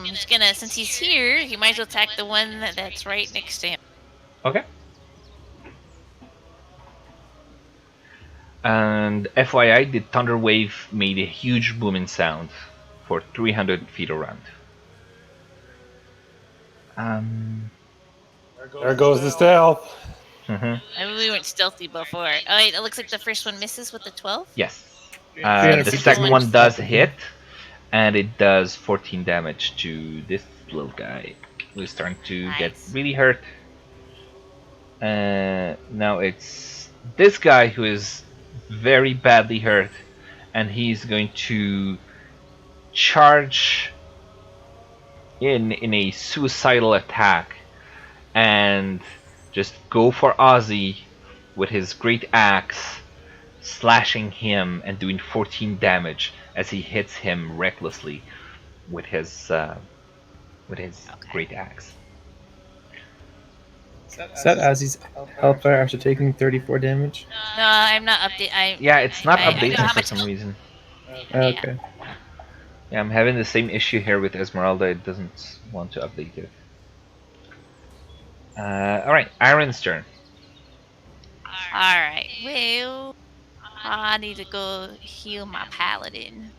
S4: he's gonna, since he's here, he might as well attack the one that's right next to him.
S1: Okay. And FYI, the thunder wave made a huge booming sound for 300 feet around.
S2: There goes the stealth.
S4: I mean, we weren't stealthy before. Oh wait, it looks like the first one misses with the 12?
S1: Yes.
S3: 300
S1: The
S3: feet
S1: second
S4: is
S1: one does
S3: stealth.
S1: hit, and it does 14 damage to this little guy who's starting to get
S4: Nice.
S1: really hurt. Now it's this guy who is very badly hurt, and he's going to charge in a suicidal attack and just go for Ozzy with his great axe, slashing him and doing 14 damage as he hits him recklessly with his great axe.
S3: Is that Ozzy's Hellfire after taking 34 damage?
S4: No, I'm not updating.
S1: Yeah, it's not
S4: I don't
S1: updating
S4: have
S1: for
S4: much
S1: some reason.
S3: Okay.
S1: Yeah, I'm having the same issue here with Esmeralda. It doesn't want to update it. Alright, Aaron's turn.
S4: Alright, well, I need to go heal my paladin.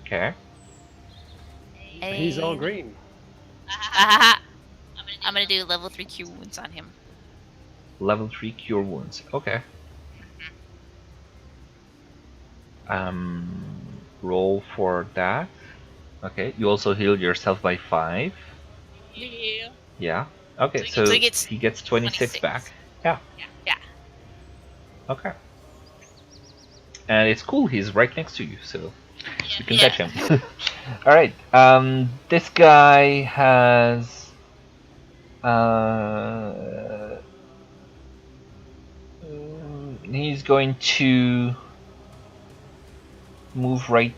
S1: Okay.
S2: He's all
S4: And-
S2: green.
S4: I'm gonna do level 3 cure wounds on him.
S1: Level 3 cure wounds. Okay. Roll for that. Okay, you also healed yourself by 5.
S4: Yeah.
S1: Yeah. Okay,
S4: So
S1: so
S4: he gets
S1: he gets 26 back. Yeah.
S4: Yeah.
S1: Okay. And it's cool. He's right next to you, so you can
S4: Yeah.
S1: touch him. All right. This guy has. He's going to move right.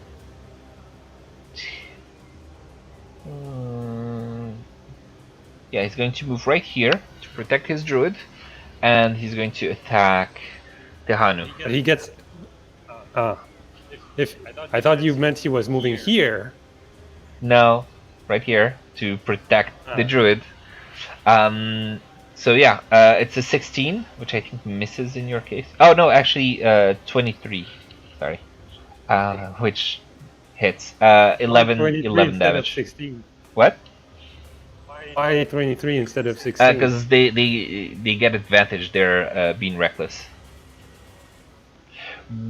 S1: Yeah, he's going to move right here to protect his druid, and he's going to attack Tehanu.
S2: But he gets. If I thought you meant he was moving here.
S1: No, right here to protect the druid. So yeah, it's a 16, which I think misses in your case. Oh no, actually 23. Sorry, which hits. 11
S2: 23 instead of
S1: damage.
S2: 16.
S1: What?
S2: Why 23 instead of 16?
S1: Because they get advantage. They're being reckless.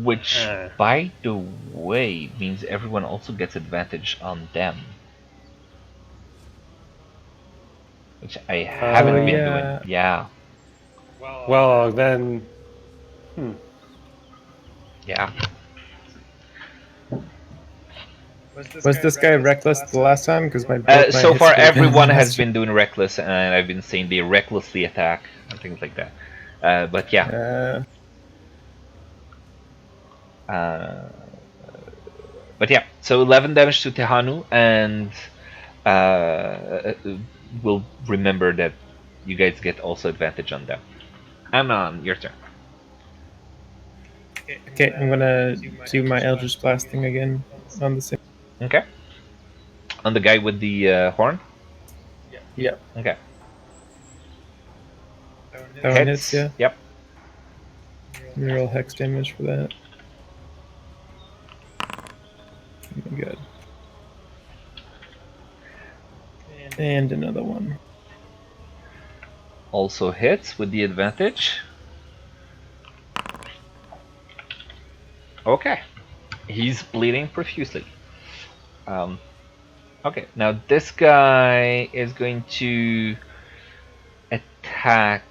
S1: Which, by the way, means everyone also gets advantage on them. Which I haven't been doing. Yeah.
S2: Well, then.
S1: Yeah.
S3: Was this guy reckless the last time? Because my
S1: so far everyone has been doing reckless, and I've been saying they recklessly attack and things like that. But yeah. But yeah, so 11 damage to Tehanu, and we'll remember that you guys get also advantage on them. Amnon, your turn.
S3: Okay, I'm gonna do my Eldritch Blast thing again on the same.
S1: Okay. On the guy with the horn?
S3: Yeah.
S1: Okay.
S3: That one hits, yeah.
S1: Yep.
S3: Roll hex damage for that. Oh my god. And another one.
S1: Also hits with the advantage. Okay. He's bleeding profusely. Okay, now this guy is going to attack.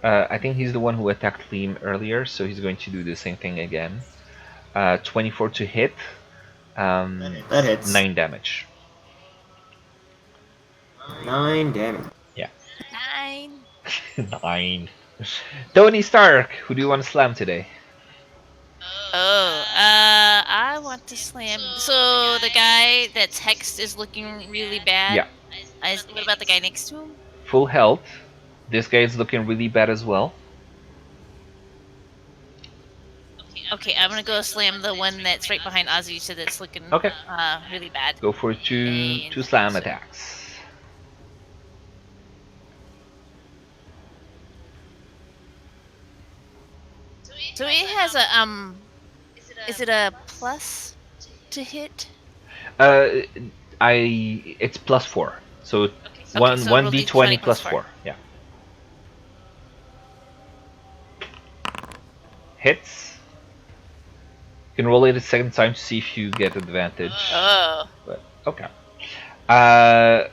S1: I think he's the one who attacked Liam earlier, so he's going to do the same thing again. 24 to hit.
S5: That hits.
S1: 9 damage.
S5: 9 damage.
S1: Yeah.
S4: 9.
S1: 9. Tony Stark, who do you want to slam today?
S4: I want to slam. So the guy that's hexed is looking really bad.
S1: Yeah.
S4: What about the guy next to him?
S1: Full health. This guy is looking really bad as well.
S4: Okay, I'm gonna go slam the one that's right behind Ozzy, so that's looking really bad.
S1: Go for two slam attacks.
S4: So it has a is it a plus to hit?
S1: It's +4. So one d20 plus 4. Yeah. Hits. You can roll it a second time to see if you get advantage.
S4: Oh.
S1: But, okay.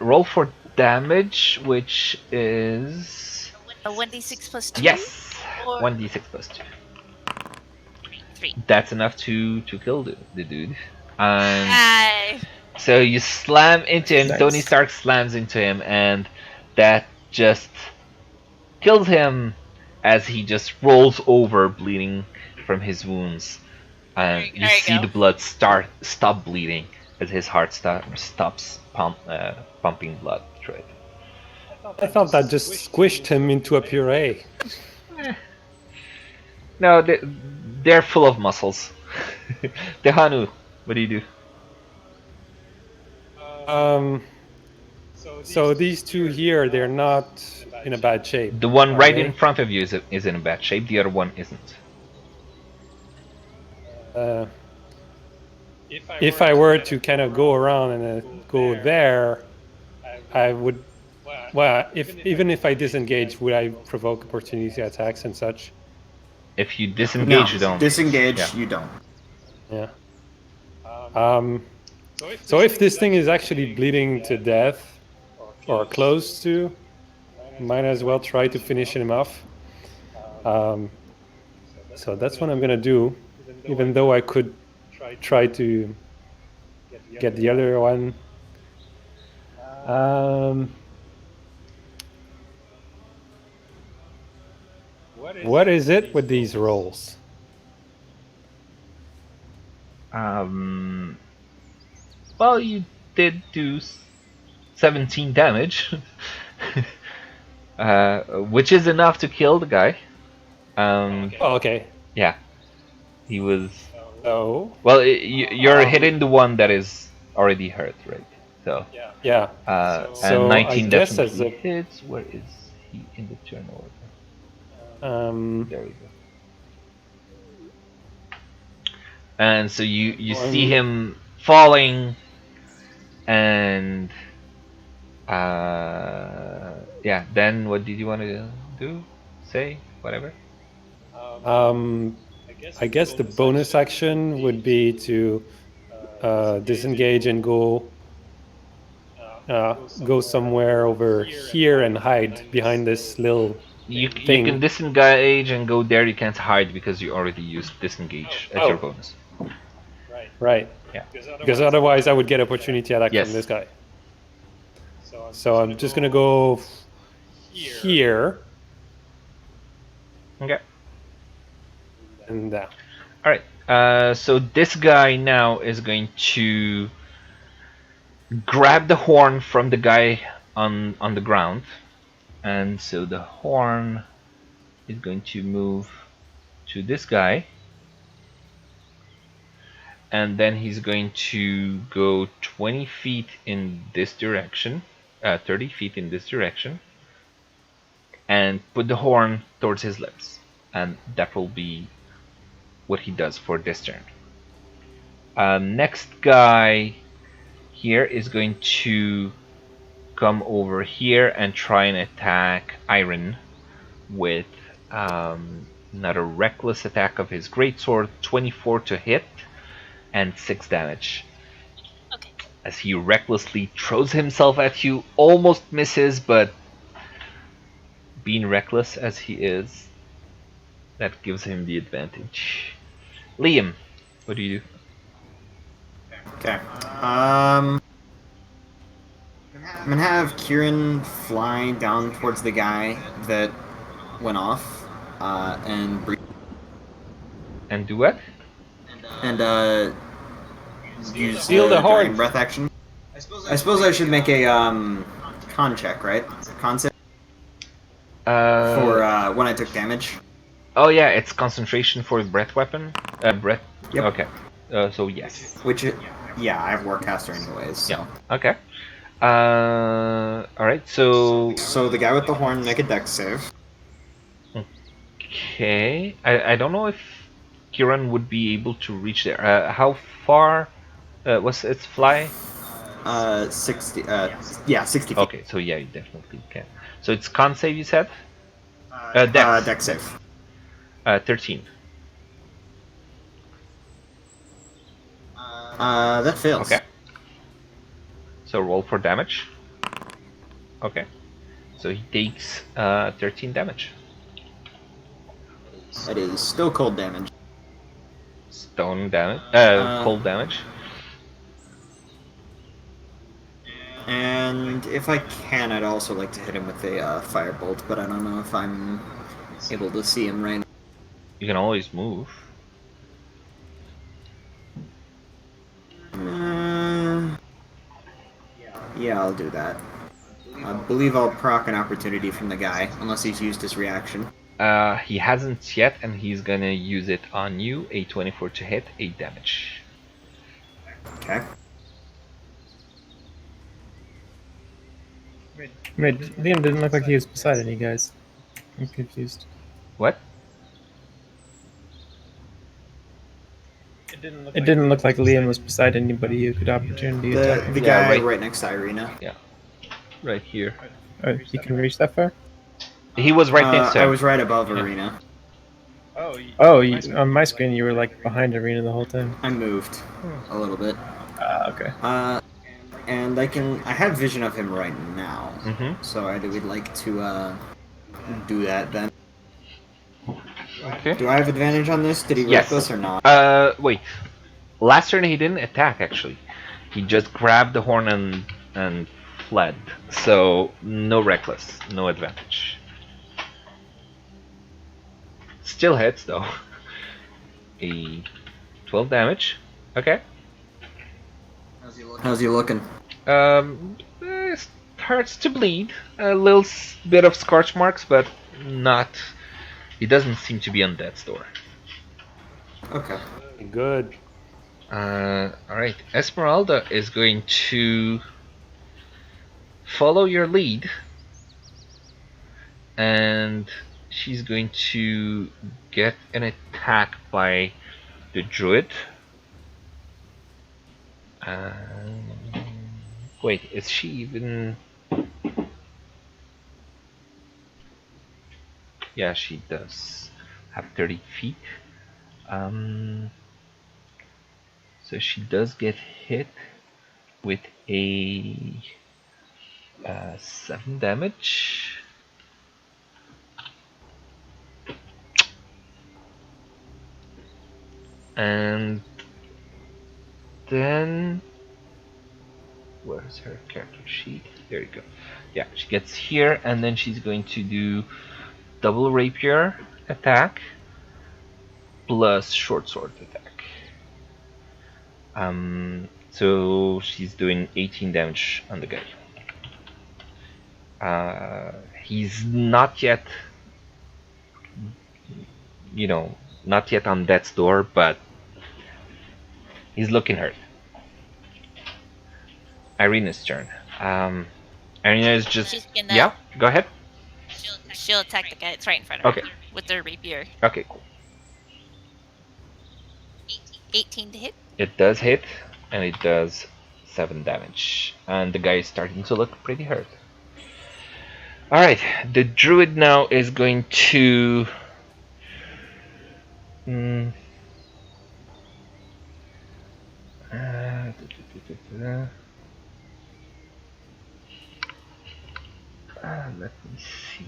S1: Roll for damage, which is
S4: a 1d6 plus 2.
S1: Yes. 1d6 plus 2.
S4: 3.
S1: That's enough to kill the dude. So you slam into him. Nice. Tony Stark slams into him, and that just kills him as he just rolls over, bleeding from his wounds. And you see the blood stop bleeding as his heart stops pumping blood through it.
S2: I thought that just squished him into a puree.
S1: No, they're full of muscles. Tehanu, what do you do?
S2: So these two here, they're not in a bad shape.
S1: The one right in front of you is in a bad shape. The other one isn't.
S2: If I were to kind of go around and go there, I would. Well, even if I disengage, would I provoke opportunity attacks and such?
S1: If you disengage, you don't.
S5: Disengage, you don't.
S2: Yeah. So if this thing is actually bleeding to death or close to, might as well try to finish him off. So that's what I'm gonna do, even though I could try to get the other one. What is it with these rolls?
S1: Well, you did do 17 damage, which is enough to kill the guy.
S2: Oh, okay.
S1: Yeah, he was.
S2: So
S1: Well, you're hitting the one that is already hurt, right? So,
S2: yeah.
S1: and
S2: So I
S1: 19
S2: guess as
S1: definitely
S2: a
S1: hits. Where is he in the turn order? There we go. And so you see him falling, and yeah. Then what did you want to do? Say whatever.
S2: I guess the bonus action would be to disengage and go somewhere over here and hide behind this little
S1: You
S2: thing.
S1: can disengage and go there. You can't hide because you already used disengage as your bonus.
S2: Right.
S1: Yeah.
S2: Because otherwise I would get opportunity attack
S1: Yes.
S2: from this guy. So I'm just gonna go here.
S1: Okay.
S2: And
S1: all right. So this guy now is going to grab the horn from the guy on the ground, and so the horn is going to move to this guy, and then he's going to go 20 feet in this direction, 30 feet in this direction, and put the horn towards his lips, and that will be what he does for this turn. Next guy here is going to come over here and try and attack Iron with another reckless attack of his greatsword, 24 to hit and 6 damage.
S4: Okay.
S1: As he recklessly throws himself at you, almost misses, but being reckless as he is, that gives him the advantage. Liam, what do you do?
S5: Okay. I'm gonna have Kieran fly down towards the guy that went off, and breathe.
S1: And do what?
S5: And use
S2: Steal the horn.
S5: dragon breath action. I suppose I should make a con check, right? Con save for when I took damage.
S1: Oh yeah, it's concentration for breath weapon. Breath.
S5: Yep.
S1: Okay. So yes.
S5: Which, yeah, I have Warcaster anyways. So.
S1: Yeah. Okay. All right. So
S5: the guy with the horn make a dex save.
S1: Okay. I don't know if Kieran would be able to reach there. How far was its fly?
S5: 60. Yeah, 60 feet.
S1: Okay. So yeah, you definitely can. So it's con save, you said? Dex.
S5: Dex save.
S1: 13.
S5: That fails.
S1: Okay. So roll for damage. Okay. So he takes 13 damage.
S5: That is still cold damage.
S1: Stone damage. Cold damage.
S5: And if I can, I'd also like to hit him with a firebolt, but I don't know if I'm able to see him right now.
S1: You can always move.
S5: Yeah, I'll do that. I believe I'll proc an opportunity from the guy, unless he's used his reaction.
S1: He hasn't yet, and he's gonna use it on you. A 24 to hit, 8 damage.
S5: Okay.
S3: Wait, Liam didn't look like he was beside any guys. I'm confused.
S1: What?
S3: It didn't look like Liam was beside anybody who could opportunity attack him.
S5: The
S1: Yeah,
S5: guy
S1: right-
S5: right next to Irina.
S1: Yeah. Right here.
S3: Oh, he can reach that far?
S1: He was right next to
S5: I
S1: him.
S5: was right above Irina.
S3: Oh, on my screen you were like behind Arena the whole time.
S5: I moved a little bit.
S3: Okay.
S5: And I have vision of him right now.
S1: Mm-hmm.
S5: So we'd like to do that then.
S1: Okay.
S5: Do I have advantage on this? Did he
S1: Yes.
S5: reckless or not?
S1: Wait. Last turn he didn't attack actually. He just grabbed the horn and fled. So no reckless, no advantage. Still hits though. A 12 damage. Okay.
S5: How's he looking?
S1: It starts to bleed. A little bit of scorch marks, but not. He doesn't seem to be on death's door.
S5: Okay.
S2: Good.
S1: Alright, Esmeralda is going to follow your lead, and she's going to get an attack by the druid. Wait, is she even... Yeah, she does have 30 feet. So she does get hit with a 7 damage. And then where's her character sheet? There you go. Yeah, she gets here, and then she's going to do double rapier attack plus short sword attack. So she's doing 18 damage on the guy. He's not yet, not yet on death's door, but he's looking hurt. Irina's turn. Irina is just...
S4: She's gonna-
S1: Yeah, go ahead.
S4: She'll attack the guy that's right in front of
S1: Okay.
S4: her with her rapier.
S1: Okay, cool.
S4: 18 to hit.
S1: It does hit, and it does 7 damage. And the guy is starting to look pretty hurt. Alright, the druid now is going to... let me see.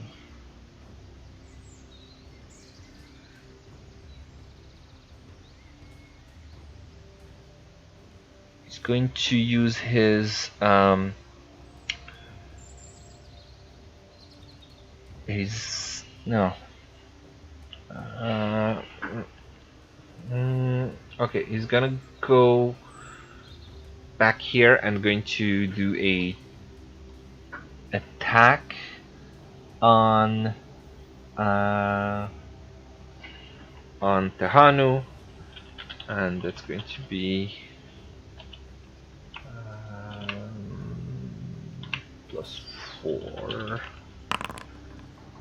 S1: He's going to use his no. Okay, he's gonna go back here and going to do a attack on Tehanu, and that's going to be +4,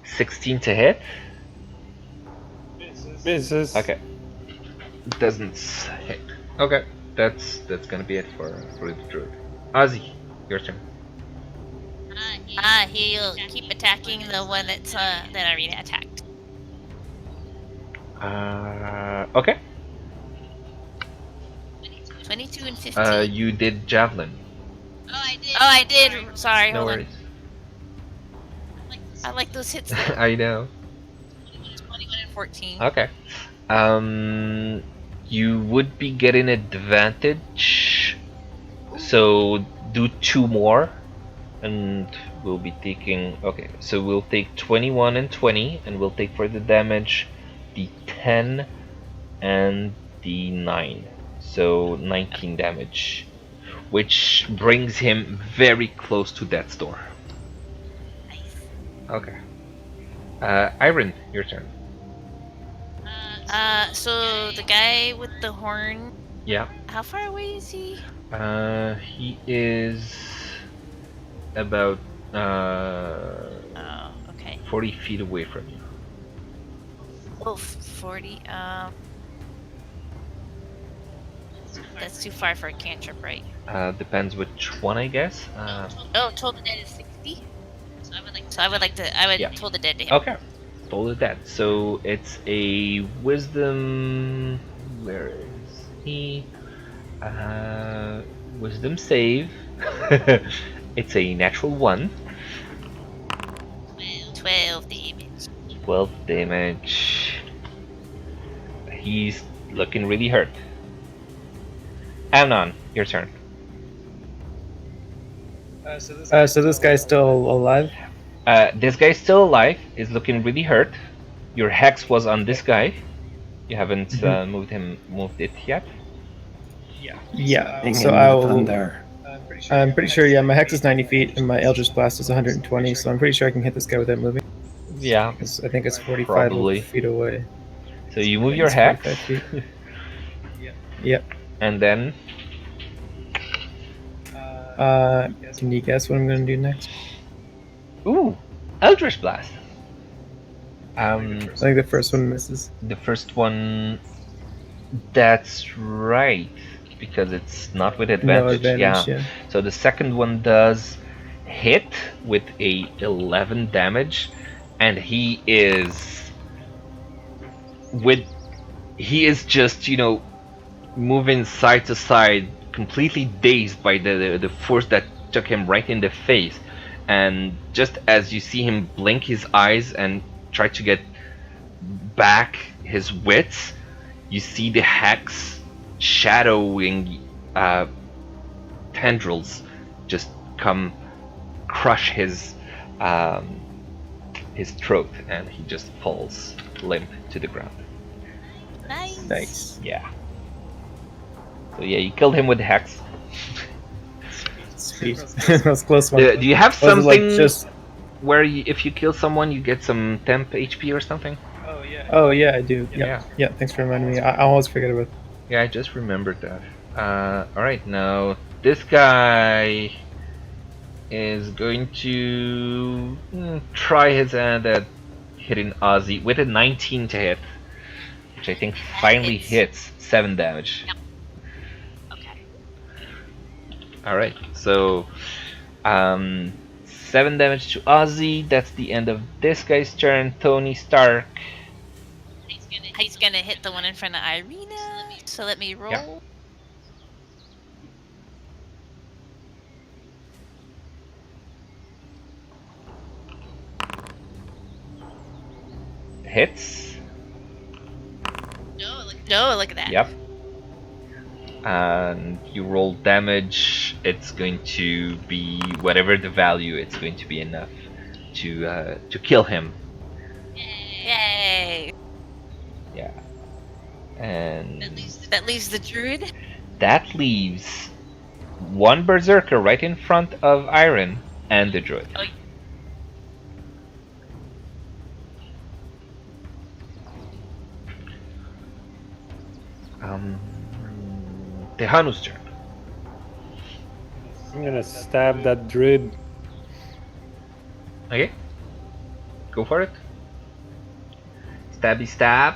S1: 16 to hit.
S2: Misses.
S1: Okay, doesn't hit. Okay, that's gonna be it for the druid. Ozzy, your turn.
S4: He'll keep attacking the one that Arena attacked.
S1: Okay.
S4: 22 and 15.
S1: You did javelin.
S4: Oh, I did. Sorry,
S1: No
S4: hold
S1: worries.
S4: on. I like those hits.
S1: I know.
S4: 21 and 14.
S1: Okay. You would be getting advantage, so do 2 more, and we'll be taking... Okay, so we'll take 21 and 20, and we'll take for the damage the 10 and the 9. So 19 damage, which brings him very close to death's door.
S4: Nice.
S1: Okay. Iron, your turn.
S4: So the guy with the horn,
S1: Yeah.
S4: how far away is he?
S1: He is about
S4: Oh, okay.
S1: 40 feet away from you.
S4: Oh, 40. That's too far for a cantrip, right?
S1: Depends which one, I guess.
S4: Oh, Toll the Dead is 60. So I would like to. I would
S1: Yeah.
S4: Toll the Dead to him.
S1: Okay. Toll is dead. So it's a wisdom. Where is he? Wisdom save. It's a natural 1.
S4: 12 damage.
S1: 12 damage. He's looking really hurt. Amnon, your turn.
S3: So this guy's still alive.
S1: This guy's still alive. Is looking really hurt. Your hex was on this guy. You haven't moved it yet.
S3: Yeah.
S6: Hanging
S3: So
S6: in
S3: I
S6: the
S3: will.
S6: thunder.
S3: I'm pretty sure. Yeah, my hex is 90 feet and my Eldritch Blast is 120. So I'm pretty sure I can hit this guy without moving.
S1: Yeah,
S3: 'Cause I think it's 45
S1: Probably.
S3: feet away.
S1: so you move
S3: think
S1: your
S3: it's
S1: hex,
S3: 45 feet. Yep.
S1: and then
S3: Can you guess what I'm gonna do next?
S1: ooh, Eldritch Blast.
S3: I think the first one misses.
S1: The first one, that's right, because it's not with advantage.
S3: No advantage. Yeah.
S1: So the second one does hit with a 11 damage, and he is just moving side to side, completely dazed by the force that took him right in the face. And just as you see him blink his eyes and try to get back his wits, you see the hex shadowing tendrils just come crush his throat, and he just falls limp to the ground.
S3: Nice.
S1: Yeah. So yeah, you killed him with the hex.
S3: Sweet. That was a close one.
S1: Do you have
S3: Was it,
S1: something
S3: like, just?
S1: where if you kill someone you get some temp HP or something?
S3: Oh yeah, I do.
S1: Yeah.
S3: Yeah. Thanks for reminding me. I always forget about.
S1: Yeah, I just remembered that. Alright, now this guy is going to try his hand at hitting Ozzy with a 19 to hit, which I think finally hits 7 damage.
S4: Yep. Okay.
S1: Alright, so 7 damage to Ozzy. That's the end of this guy's turn. Tony Stark.
S4: He's gonna hit the one in front of Irina. So let me roll.
S1: Yeah. Hits.
S4: No, look at that.
S1: Yep. And you roll damage. It's going to be whatever the value. It's going to be enough to kill him.
S4: Yay!
S1: Yeah. And
S4: That leaves the druid.
S1: that leaves one berserker right in front of Iron and the druid.
S4: Oh.
S1: Tehanu's turn.
S2: I'm gonna stab that druid.
S1: Okay. Go for it. Stabby stab.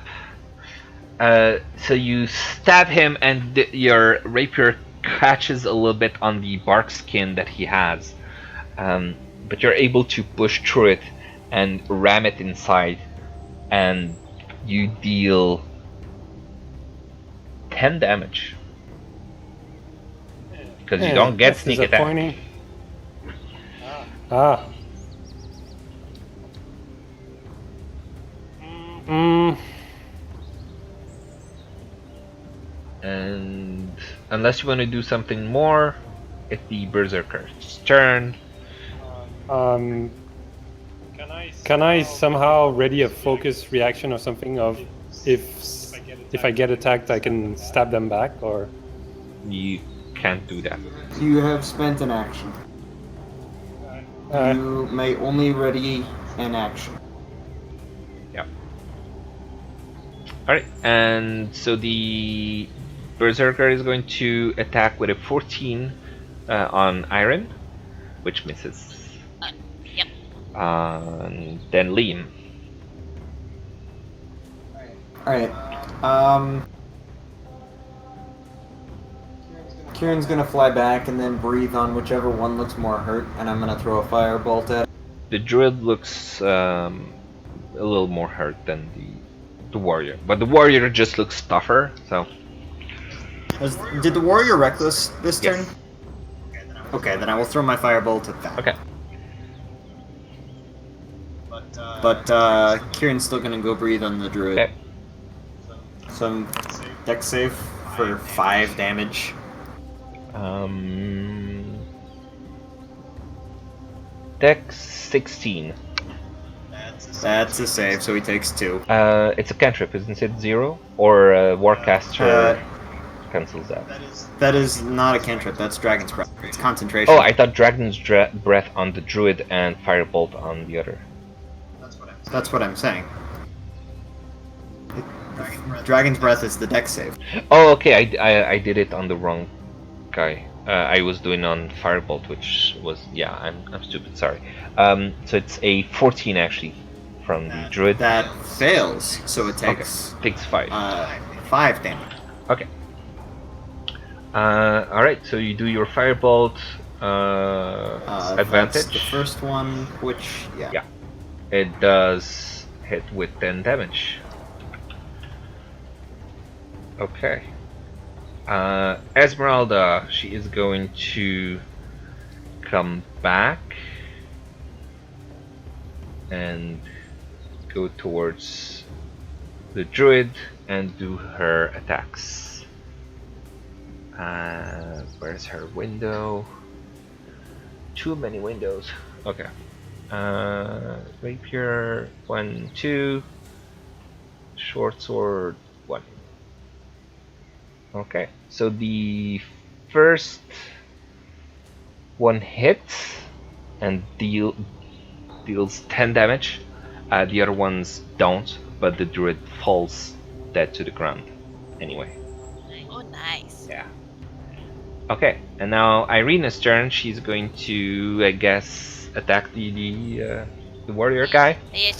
S1: So you stab him, and your rapier catches a little bit on the bark skin that he has. But you're able to push through it and ram it inside, and you deal 10 damage. Because you don't get
S2: That's
S1: sneak attack.
S2: disappointing. Ah.
S1: And unless you want to do something more, it's the berserker's turn.
S2: Can I somehow ready a focus reaction or something of if I get attacked I can stab them back, or
S1: You can't do that.
S5: You have spent an action.
S2: uh,
S5: You may only ready an action.
S1: Alright, and so the berserker is going to attack with a 14 on Iron, which misses.
S4: Yep.
S1: And then Liam.
S5: Alright. Kieran's gonna fly back and then breathe on whichever one looks more hurt, and I'm gonna throw a firebolt at it.
S1: The druid looks a little more hurt than the warrior, but the warrior just looks tougher. So
S5: Did the warrior reckless this turn?
S1: yes.
S5: Okay, then I will throw my firebolt at that.
S1: Okay.
S5: But Kieran's still gonna go breathe on the druid.
S1: Okay.
S5: Some deck save for 5 damage.
S1: Dex 16.
S5: That's a save, so he takes 2.
S1: It's a cantrip, isn't it? 0 or Warcaster cancels that.
S5: That is not a cantrip. That's Dragon's Breath. It's concentration.
S1: Oh, I thought Dragon's Breath on the druid and Firebolt on the other.
S5: That's what I'm saying. Dragon's Breath is the deck save.
S1: Oh, okay. I did it on the wrong guy. I was doing on Firebolt, which was I'm stupid. Sorry. So it's a 14 actually from the druid.
S5: That fails, so it takes
S1: Takes 5.
S5: 5 damage.
S1: Okay. All right. So you do your Firebolt advantage.
S5: That's the first one, which
S1: Yeah. It does hit with 10 damage. Okay. Esmeralda, she is going to come back and go towards the druid and do her attacks. Where's her window? Too many windows. Okay. Rapier 1, 2. Short sword 1. Okay, so the first one hits and deals 10 damage. The other ones don't, but the druid falls dead to the ground anyway.
S4: Oh, nice.
S1: Yeah. Okay, and now Irina's turn. She's going to, I guess, attack the warrior guy.
S4: Yeah,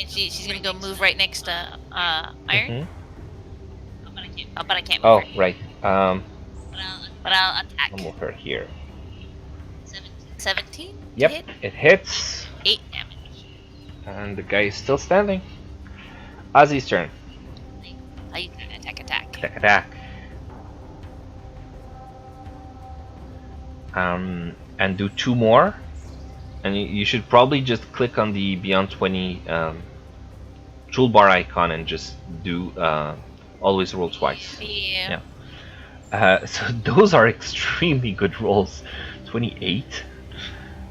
S4: she's gonna go move right next to Iron. Oh, but I can't move
S1: Oh,
S4: her.
S1: right.
S4: But I'll attack.
S1: I'll move her here.
S4: 17?
S1: Yep,
S4: Hit?
S1: it hits,
S4: 8 damage.
S1: and the guy is still standing. Ozzy's turn.
S4: Attack.
S1: Attack. And do 2 more. And you should probably just click on the Beyond 20 toolbar icon and just do always roll twice.
S4: Yeah.
S1: So those are extremely good rolls. 28.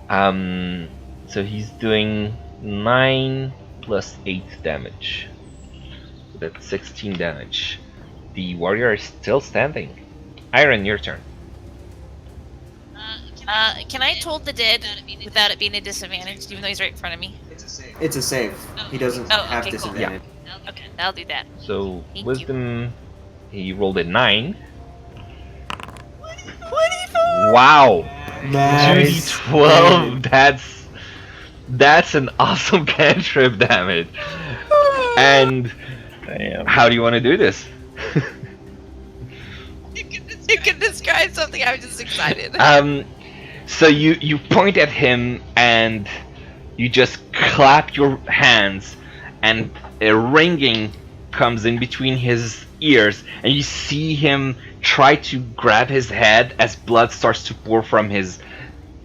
S1: So he's doing 9 plus 8 damage. So that's 16 damage. The warrior is still standing. Iron, your turn.
S4: Can I told the dead without it being a disadvantage, even though he's right in front of me?
S5: It's a save. He doesn't
S4: Oh,
S5: have
S4: okay, cool.
S5: disadvantage.
S4: Okay, I'll do that.
S1: So
S4: Thank
S1: wisdom, he rolled a 9.
S4: 24!
S1: Wow,
S3: Nice.
S1: 2d12. That's an awesome cantrip damage. And
S3: Damn.
S1: how do you want to do this?
S4: You can describe something. I'm just excited.
S1: So you point at him and you just clap your hands, and a ringing comes in between his ears, and you see him try to grab his head as blood starts to pour from his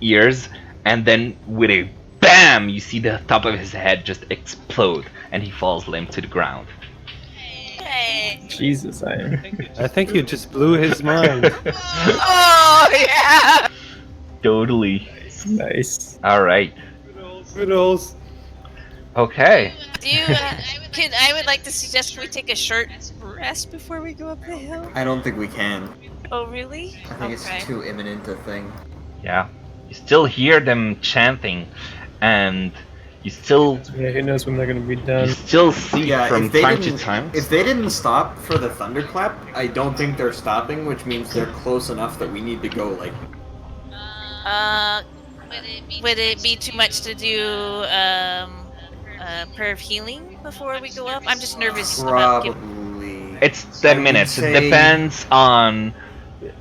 S1: ears, and then with a bam, you see the top of his head just explode, and he falls limp to the ground.
S4: Hey.
S3: Jesus,
S2: I think you just blew his mind.
S4: Oh yeah.
S1: Totally.
S3: nice.
S1: All right.
S2: Noodles.
S1: Okay.
S4: Do you? I would like to suggest we take a short rest before we go up the hill.
S5: I don't think we can.
S4: Oh really?
S5: I think it's too imminent a thing.
S1: Yeah. You still hear them chanting, and you still
S3: Yeah, who knows when they're gonna be done?
S1: see
S5: Yeah,
S1: from
S5: if they
S1: time to
S5: didn't,
S1: time.
S5: if they didn't stop for the thunderclap, I don't think they're stopping, which means they're close enough that we need to go like.
S4: Would it be too much to do prayer of healing before we go up? I'm just nervous about
S5: Probably.
S1: It's
S5: I
S1: 10
S5: would
S1: minutes. It
S5: say-
S1: depends on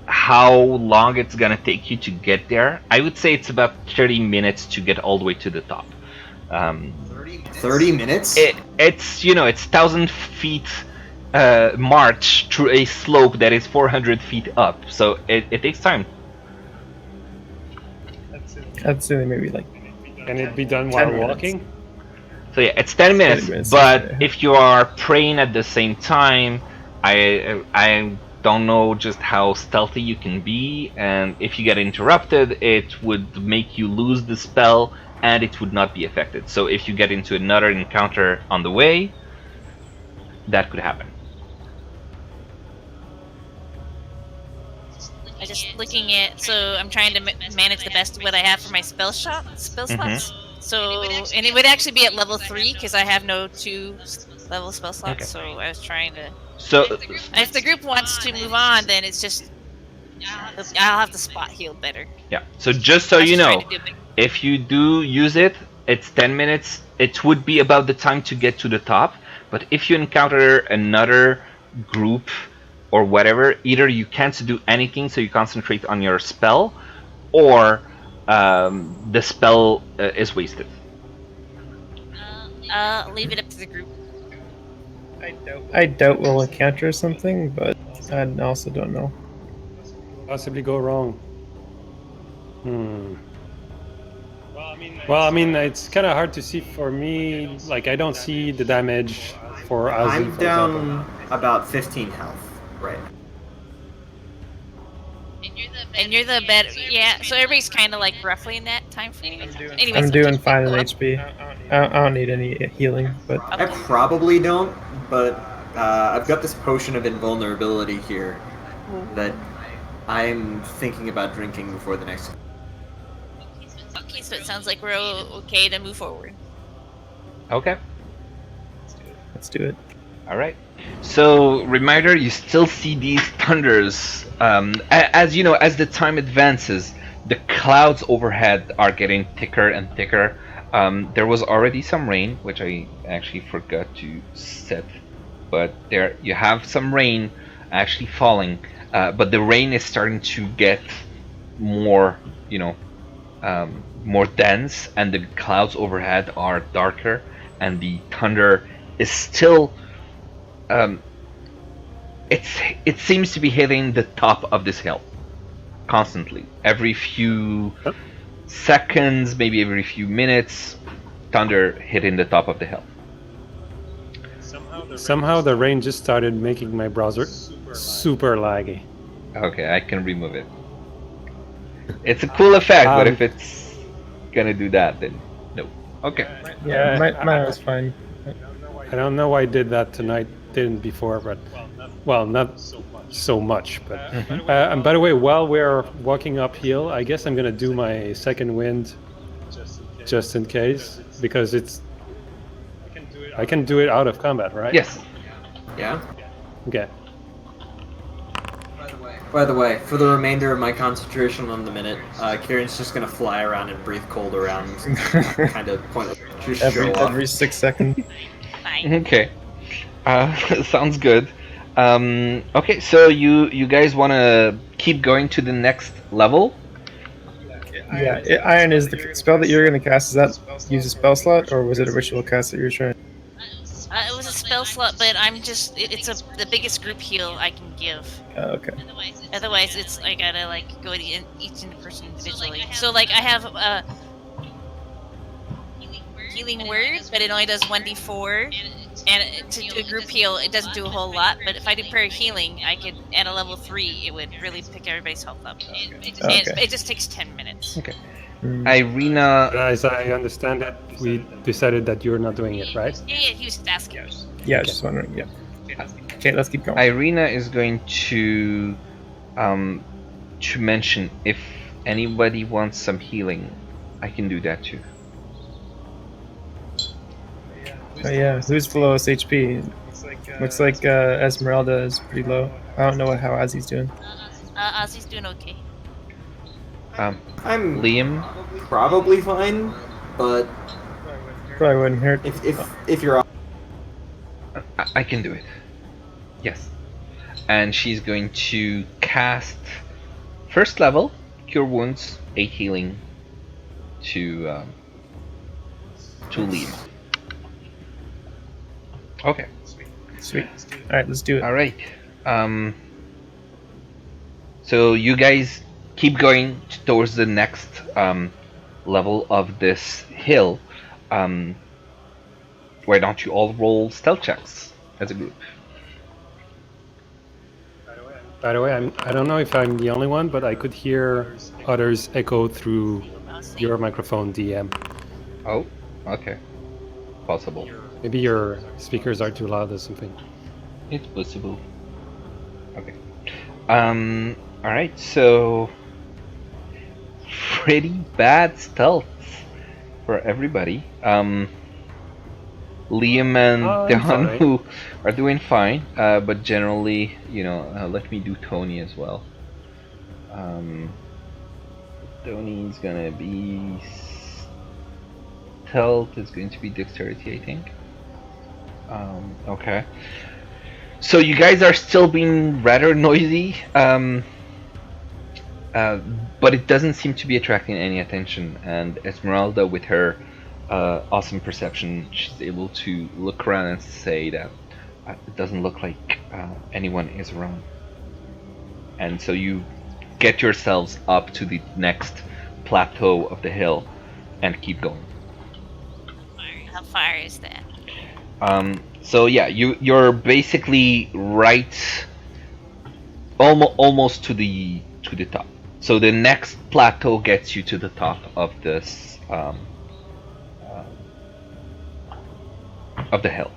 S1: how long it's gonna take you to get there. I would say it's about 30 minutes to get all the way to the top.
S5: 30 minutes?
S1: It's it's 1,000 feet march through a slope that is 400 feet up, so it takes time.
S3: I'd say maybe like
S2: Can it be done
S3: 10
S2: while
S3: minutes.
S2: walking?
S1: So yeah, it's 10 minutes,
S3: minutes,
S1: but
S3: yeah.
S1: if you are praying at the same time, I don't know just how stealthy you can be, and if you get interrupted, it would make you lose the spell, and it would not be affected. So if you get into another encounter on the way, that could happen.
S4: I just looking at, so I'm trying to manage the best what I have for my spell slots. So, and it would actually be at level 3 because I have no 2 level spell slots.
S1: Okay.
S4: So I was trying to.
S1: So
S4: If the group wants to move on, then it's just I'll have to spot heal better.
S1: yeah, so just so
S4: I was
S1: you
S4: just
S1: know,
S4: trying to do it.
S1: if you do use it, it's 10 minutes. It would be about the time to get to the top, but if you encounter another group or whatever, either you can't do anything, so you concentrate on your spell, or the spell is wasted.
S4: Leave it up to the group.
S3: I doubt we'll encounter something, but I also don't know.
S2: Possibly go wrong. Well, I mean, it's kind of hard to see for me. Like, I don't see the damage for Ozzy,
S5: I'm
S2: for
S5: down
S2: example.
S5: about 15 health right now.
S4: And you're the better. Yeah. So everybody's kind of like roughly in that time frame. Anyways,
S3: I'm doing fine in HP. I don't need any healing, but
S5: I probably don't, but I've got this potion of invulnerability here that I'm thinking about drinking before the next.
S4: Okay, so it sounds like we're okay to move forward.
S1: Okay.
S3: let's do it.
S1: All right. So, reminder: you still see these thunders. As you know, as the time advances, the clouds overhead are getting thicker and thicker. There was already some rain, which I actually forgot to set, but there you have some rain actually falling. But the rain is starting to get more, more dense, and the clouds overhead are darker, and the thunder is still. It seems to be hitting the top of this hill constantly. Every few seconds, maybe every few minutes, thunder hitting the top of the hill.
S2: Somehow the rain just started making my browser super laggy.
S1: Okay, I can remove it. It's a cool effect, but if it's gonna do that, then no. Okay.
S3: Yeah, mine was fine.
S2: I don't know why I did that tonight, didn't before, but well, not so much. But and by the way, while we're walking uphill, I guess I'm gonna do my second wind, just in case, because I can do it out of combat, right?
S1: Yes.
S5: Yeah.
S2: Okay.
S5: By the way, for the remainder of my concentration on the minute, Kieran's just gonna fly around and breathe cold around, kind of pointless. Just show off.
S3: every 6 seconds.
S4: Fine.
S1: Okay. Sounds good. Okay, so you guys want to keep going to the next level?
S3: Yeah, Iron is the spell that you're going to cast. Is that use a spell slot, or was it a ritual cast that you're trying?
S4: It was a spell slot, but I'm just it's the biggest group heal I can give.
S3: Okay.
S4: Otherwise, it's I gotta like go to each person individually. So like I have healing word, but it only does 1d4. And to do a group heal, it doesn't do a whole lot. But if I do prayer healing, I could at a level 3, it would really pick everybody's health up. And it just takes 10 minutes.
S1: Okay. Irina.
S2: As I understand it, we decided that you're not doing it, right?
S4: Yeah, he was just asking.
S3: Yeah, I was just wondering. Yeah. Okay, let's keep going.
S1: Irina is going to mention if anybody wants some healing, I can do that too.
S3: Oh yeah, who's the lowest HP? Looks like Esmeralda is pretty low. I don't know how Ozzy's doing.
S4: Ozzy's doing okay.
S5: I'm
S1: Liam.
S5: probably fine, but
S3: Probably wouldn't hurt.
S5: if you're
S1: I can do it. Yes. And she's going to cast first level Cure Wounds, 8 healing to Liam. Okay.
S3: Sweet. All right, let's do it.
S1: All right. So you guys keep going towards the next level of this hill. Why don't you all roll stealth checks as a group?
S2: By the way, I don't know if I'm the only one, but I could hear others echo through your microphone, DM.
S1: Oh, okay. Possible.
S2: Maybe your speakers are too loud or something.
S1: It's possible. Okay. All right. So pretty bad stealth for everybody. Liam and
S2: I'm fine.
S1: Dehanu are doing fine, but generally, let me do Tony as well. Tony's gonna be stealth. Is going to be dexterity, I think. Okay. So you guys are still being rather noisy, but it doesn't seem to be attracting any attention. And Esmeralda, with her awesome perception, she's able to look around and say that it doesn't look like anyone is around. And so you get yourselves up to the next plateau of the hill and keep going.
S4: How far is that?
S1: So yeah, you're basically right, almost to the top. So the next plateau gets you to the top of this of the hill.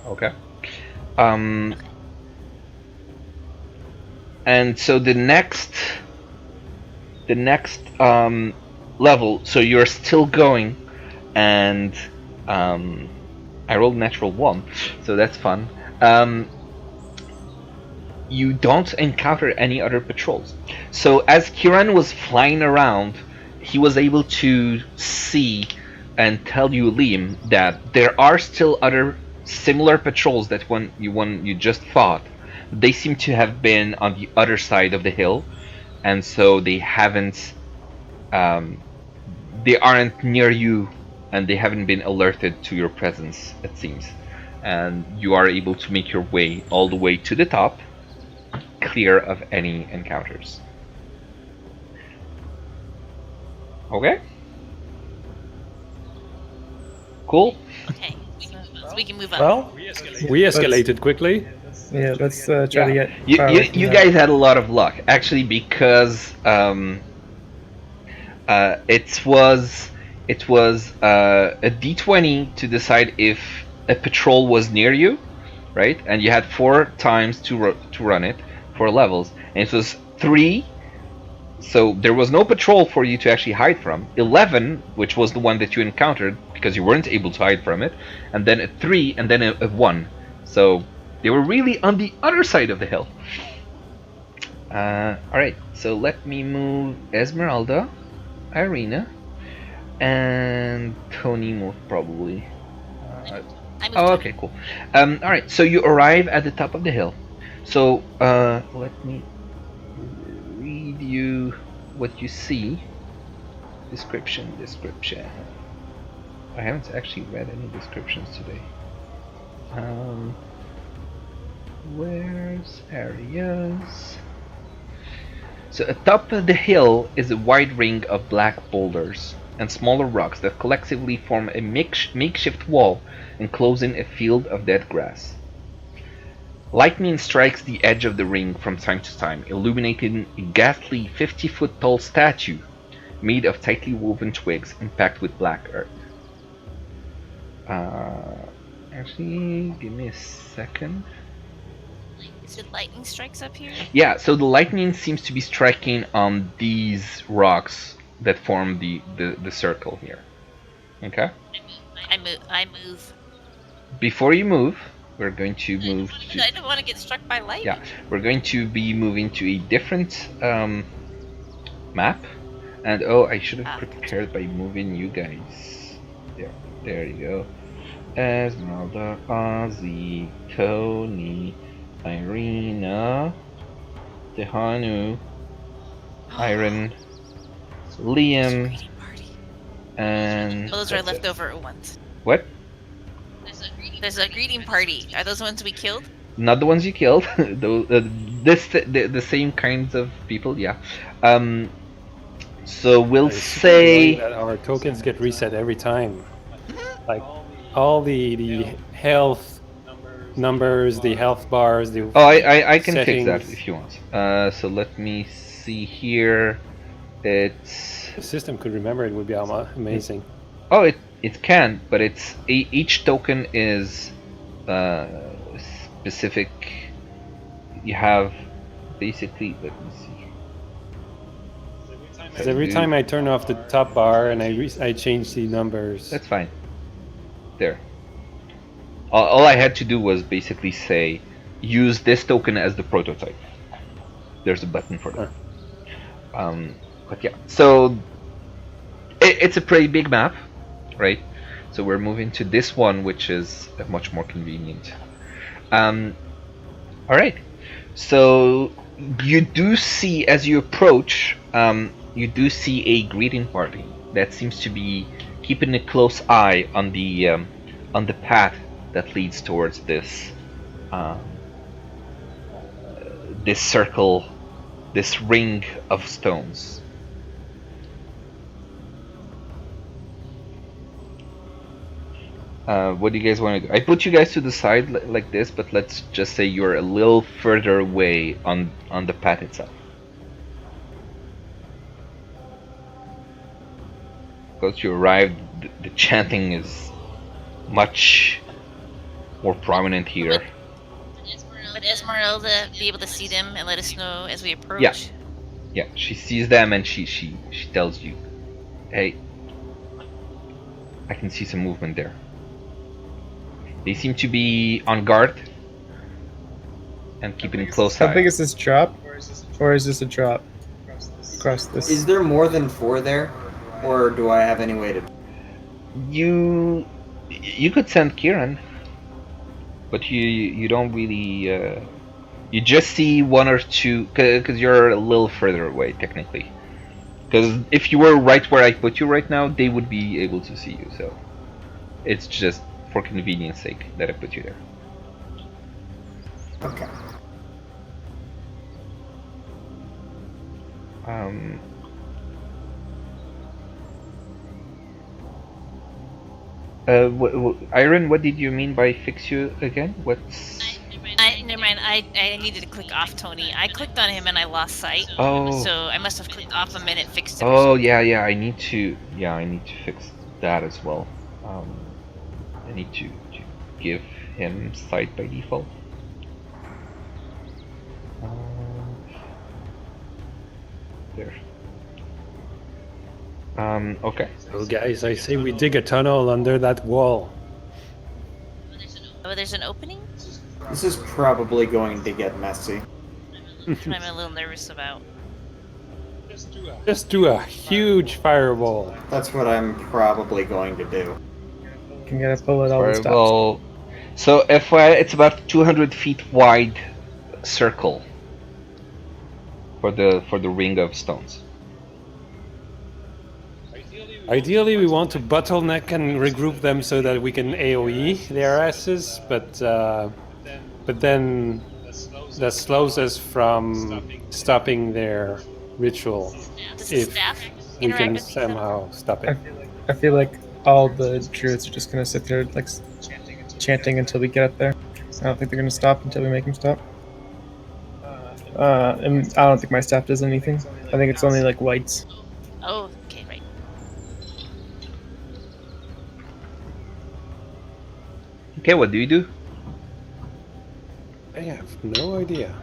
S1: Okay. And so the next level. So you're still going, and I rolled natural 1, so that's fun. You don't encounter any other patrols. So as Kiran was flying around, he was able to see and tell you, Liam, that there are still other similar patrols that one you just fought. They seem to have been on the other side of the hill, and so they haven't. They aren't near you, and they haven't been alerted to your presence, it seems. And you are able to make your way all the way to the top, clear of any encounters. Okay? Cool.
S4: Okay, so we can move on.
S2: Well, we escalated quickly.
S3: Yeah, let's try to get.
S1: You guys had a lot of luck, actually, because it was a D20 to decide if a patrol was near you, right? And you had 4 times to run it, 4 levels, and it was 3. So there was no patrol for you to actually hide from. 11, which was the one that you encountered because you weren't able to hide from it, and then a 3, and then a 1. So they were really on the other side of the hill. Alright, so let me move Esmeralda, Irina, and Tony most probably. Okay, cool. Alright, so you arrive at the top of the hill. So let me read you what you see. Description. I haven't actually read any descriptions today. Where's areas? So atop of the hill is a wide ring of black boulders and smaller rocks that collectively form a makeshift wall enclosing a field of dead grass. Lightning strikes the edge of the ring from time to time, illuminating a ghastly 50-foot tall statue made of tightly woven twigs and packed with black earth. Actually, give me a second.
S4: Is it lightning strikes up here?
S1: Yeah, so the lightning seems to be striking on these rocks that form the circle here. Okay?
S4: I move.
S1: Before you move, we're going to move to...
S4: I don't want to get struck by lightning.
S1: Yeah, we're going to be moving to a different map. And I should have prepared by moving you guys. There you go. Esmeralda, Ozzy, Tony, Irina, Dehanu, Iron, Liam, and
S4: those are leftover ones.
S1: What?
S4: There's a greeting party. Are those ones we killed?
S1: Not the ones you killed. The same kinds of people. Yeah. So we'll
S2: It's super annoying
S1: say.
S2: that our tokens get reset every time. Like all the health numbers, the health bars, the
S1: Oh, I can fix that
S2: settings.
S1: if you want. So let me see here. It's
S2: The system could remember it would be amazing.
S1: oh it can, but it's each token is specific. You have basically. Let me see.
S2: Because every time I turn off the top bar and I change the numbers.
S1: That's fine. There. All I had to do was basically say, use this token as the prototype. There's a button for that. But yeah, so it's a pretty big map, right? So we're moving to this one, which is much more convenient. All right. So you do see, as you approach, you do see a greeting party that seems to be keeping a close eye on the path that leads towards this this circle, this ring of stones. What do you guys want to do? I put you guys to the side like this, but let's just say you're a little further away on the path itself. Because you arrived, the chanting is much more prominent here.
S4: Would Esmeralda be able to see them and let us know as we approach?
S1: Yeah. Yeah, she sees them and she tells you, hey, I can see some movement there. They seem to be on guard and keeping a close eye.
S3: How big is this drop? Or is this a drop across this?
S5: Is there more than 4 there? Or do I have any way to...
S1: You could send Kieran, but you don't really. You just see 1 or 2 because you're a little further away technically. Because if you were right where I put you right now, they would be able to see you. So it's just for convenience sake that I put you there.
S5: Okay.
S1: Iron, what did you mean by fix you again? What's...
S4: Never mind. I needed to click off Tony. I clicked on him and I lost sight.
S1: Oh.
S4: So I must have clicked off a minute, fixed it.
S1: Oh yeah. I need to fix that as well. I need to give him sight by default. There. Okay.
S2: So guys, I say we dig a tunnel under that wall.
S4: Oh, there's an opening?
S5: This is probably going to get messy.
S4: I'm a little nervous about.
S2: Just do a huge fireball.
S5: That's what I'm probably going to do.
S3: Can get a bullet all the stops.
S1: Well, so FYI, it's about 200 feet wide circle for the ring of stones.
S2: Ideally, we want to bottleneck and regroup them so that we can AoE their asses, but then that slows us from stopping their ritual.
S4: Does the
S2: If
S4: staff
S2: we
S4: interact
S2: can
S4: with each other?
S2: somehow stop it.
S3: I feel like all the druids are just gonna sit there like chanting until we get up there. I don't think they're gonna stop until we make them stop. And I don't think my staff does anything. I think it's only like whites.
S4: Oh, okay, right.
S1: Okay, what do you do?
S2: I have no idea.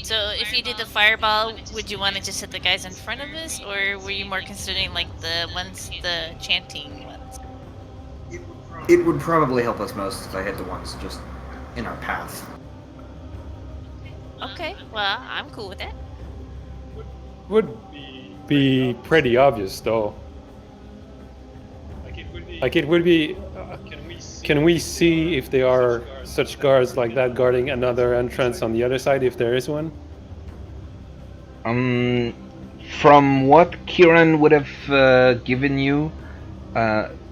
S4: So if you did the fireball, would you want to just hit the guys in front of us, or were you more considering like the chanting ones?
S5: It would probably help us most if I hit the ones just in our path.
S4: Okay, well, I'm cool with that.
S2: Would be pretty obvious though. Like it would be. Can we see if there are such guards like that guarding another entrance on the other side, if there is one?
S1: From what Kieran would have given you,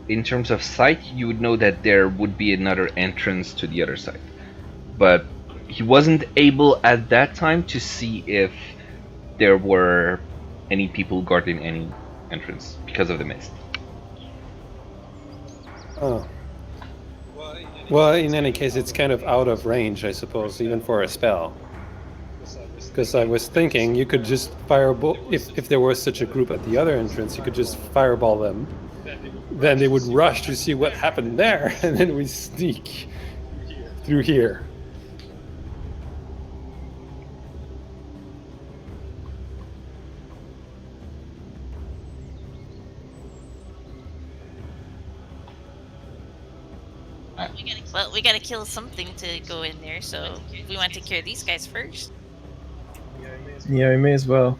S1: in terms of sight, you would know that there would be another entrance to the other side. But he wasn't able at that time to see if there were any people guarding any entrance because of the mist.
S2: Oh. Well, in any case, it's kind of out of range, I suppose, even for a spell. Because I was thinking you could just fireball, if there was such a group at the other entrance, you could just fireball them. Then they would rush to see what happened there, and then we sneak through here.
S4: Well, we gotta kill something to go in there, so we want to cure these guys first.
S3: Yeah, we may as well.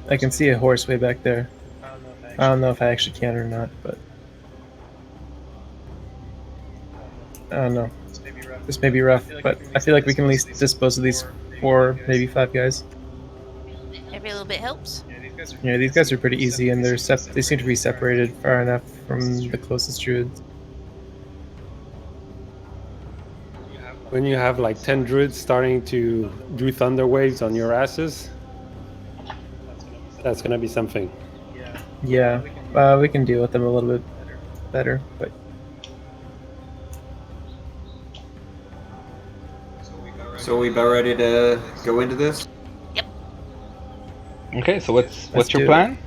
S3: I can see a horse way back there. I don't know if I actually can or not, but I don't know. This may be rough, but I feel like we can at least dispose of these 4, maybe 5 guys.
S4: Every little bit helps.
S3: Yeah, these guys are pretty easy, and they seem to be separated far enough from the closest druids.
S2: When you have like 10 druids starting to do thunder waves on your asses, that's gonna be something.
S3: Yeah, we can deal with them a little bit better, but
S5: So we about ready to go into this?
S1: Okay, so what's your
S3: do it.
S1: plan?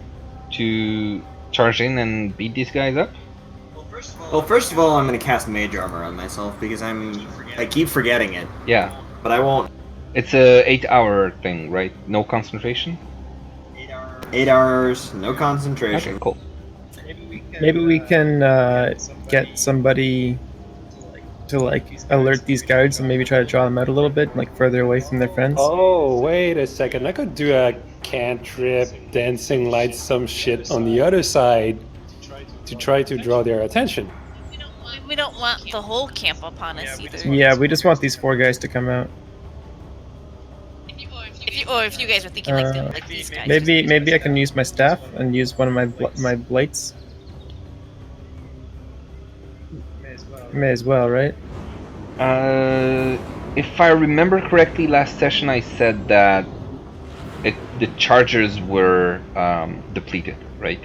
S1: To charge in and beat these guys up?
S5: Well, first of all, I'm gonna cast Mage Armor on myself because I keep forgetting it,
S1: Yeah,
S5: but I won't.
S1: it's a 8-hour thing, right? No concentration.
S5: 8 hours, no concentration.
S1: Okay, cool.
S3: maybe we can get somebody to like alert these guards and maybe try to draw them out a little bit, like further away from their friends.
S2: Oh, wait a second. I could do a cantrip, dancing lights, some shit on the other side to try to draw their attention.
S4: We don't want the whole camp upon us either.
S3: Yeah, we just want these 4 guys to come out.
S4: If you guys are thinking like these guys.
S3: Maybe I can use my staff and use one of my blights. May as well, right?
S1: If I remember correctly, last session I said that the chargers were depleted, right?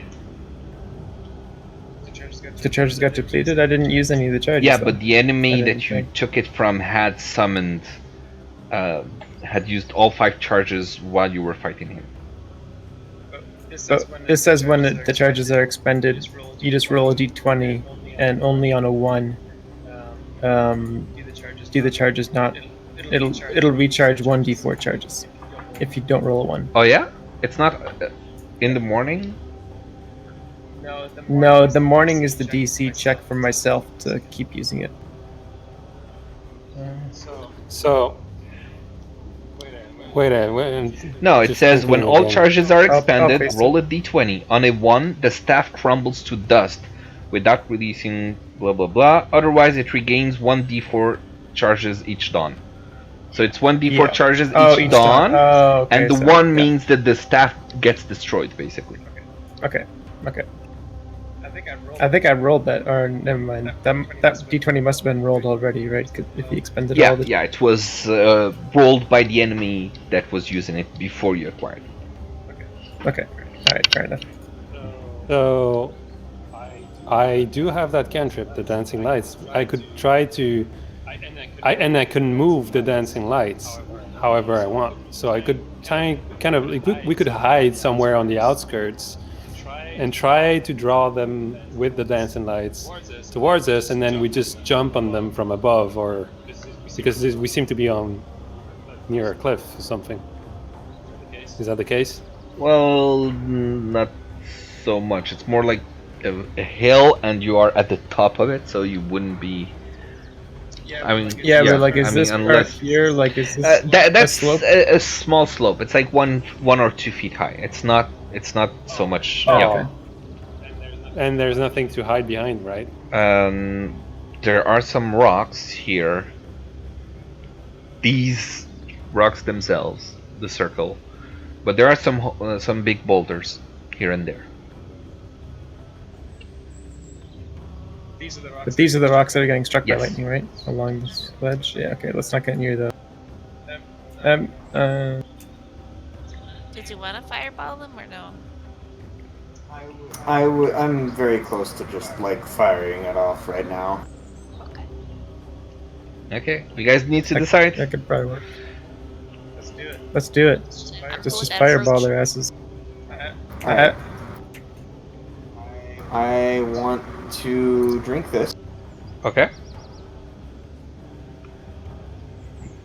S3: The charges got depleted. I didn't use any of the charges.
S1: Yeah,
S3: though.
S1: but the enemy
S3: I didn't
S1: that you
S3: think.
S1: took it from had summoned, had used all 5 charges while you were fighting him.
S3: So this says when the charges are expended, you just roll a d20, and only on a 1 do the charges not. It'll recharge 1d4 charges if you don't roll a 1.
S1: Oh yeah, it's not in the morning.
S3: No, the morning is the DC check for myself to keep using it.
S2: So, wait.
S1: No, it
S2: Just
S1: says when
S2: thinking
S1: all
S2: again.
S1: charges are
S3: I'll
S1: expended,
S3: face
S1: roll a d20. On a 1, the staff crumbles to dust without releasing blah blah blah. Otherwise, it regains 1d4 charges each dawn. So it's 1d4
S3: Yeah.
S1: charges
S3: Oh,
S1: each dawn,
S3: Oh, okay,
S1: and the
S3: so,
S1: 1
S3: yeah.
S1: means that the staff gets destroyed, basically.
S3: Okay. I think I rolled that, or never mind. That d20 must have been rolled already, right? 'Cause if you expended
S1: Yeah,
S3: all the.
S1: yeah, it was rolled by the enemy that was using it before you acquired it.
S3: Okay. All right. Fair enough.
S2: So, I do have that cantrip, the dancing lights. I could try to, and I can move the dancing lights however I want. So I could kind of, we could hide somewhere on the outskirts and try to draw them with the dancing lights towards us, and then we just jump on them from above, or because we seem to be on near a cliff or something. Is that the case?
S1: Well, not so much. It's more like a hill, and you are at the top of it, so you wouldn't be. I mean,
S3: Yeah, but like, is
S1: I mean,
S3: this part here? Like, is this
S1: that's
S3: a slope?
S1: a small slope. It's like one or 2 feet high. It's not so much.
S3: Oh,
S1: Yeah.
S3: okay.
S2: And there's nothing to hide behind, right?
S1: There are some rocks here. These rocks themselves, the circle, but there are some big boulders here and there.
S3: But these are the rocks that are getting struck
S1: Yes.
S3: by lightning, right? Along this ledge. Yeah. Okay. Let's not get near the. Uh,
S4: Did you want to fireball them or no?
S5: I'm very close to just like firing it off right now.
S4: Okay.
S1: Okay, you guys need to decide.
S3: That could probably work. Let's do it.
S4: I'm
S3: Just
S4: cool with that
S3: fireball
S4: approach.
S3: their asses.
S5: Alright. I want to drink this.
S1: Okay.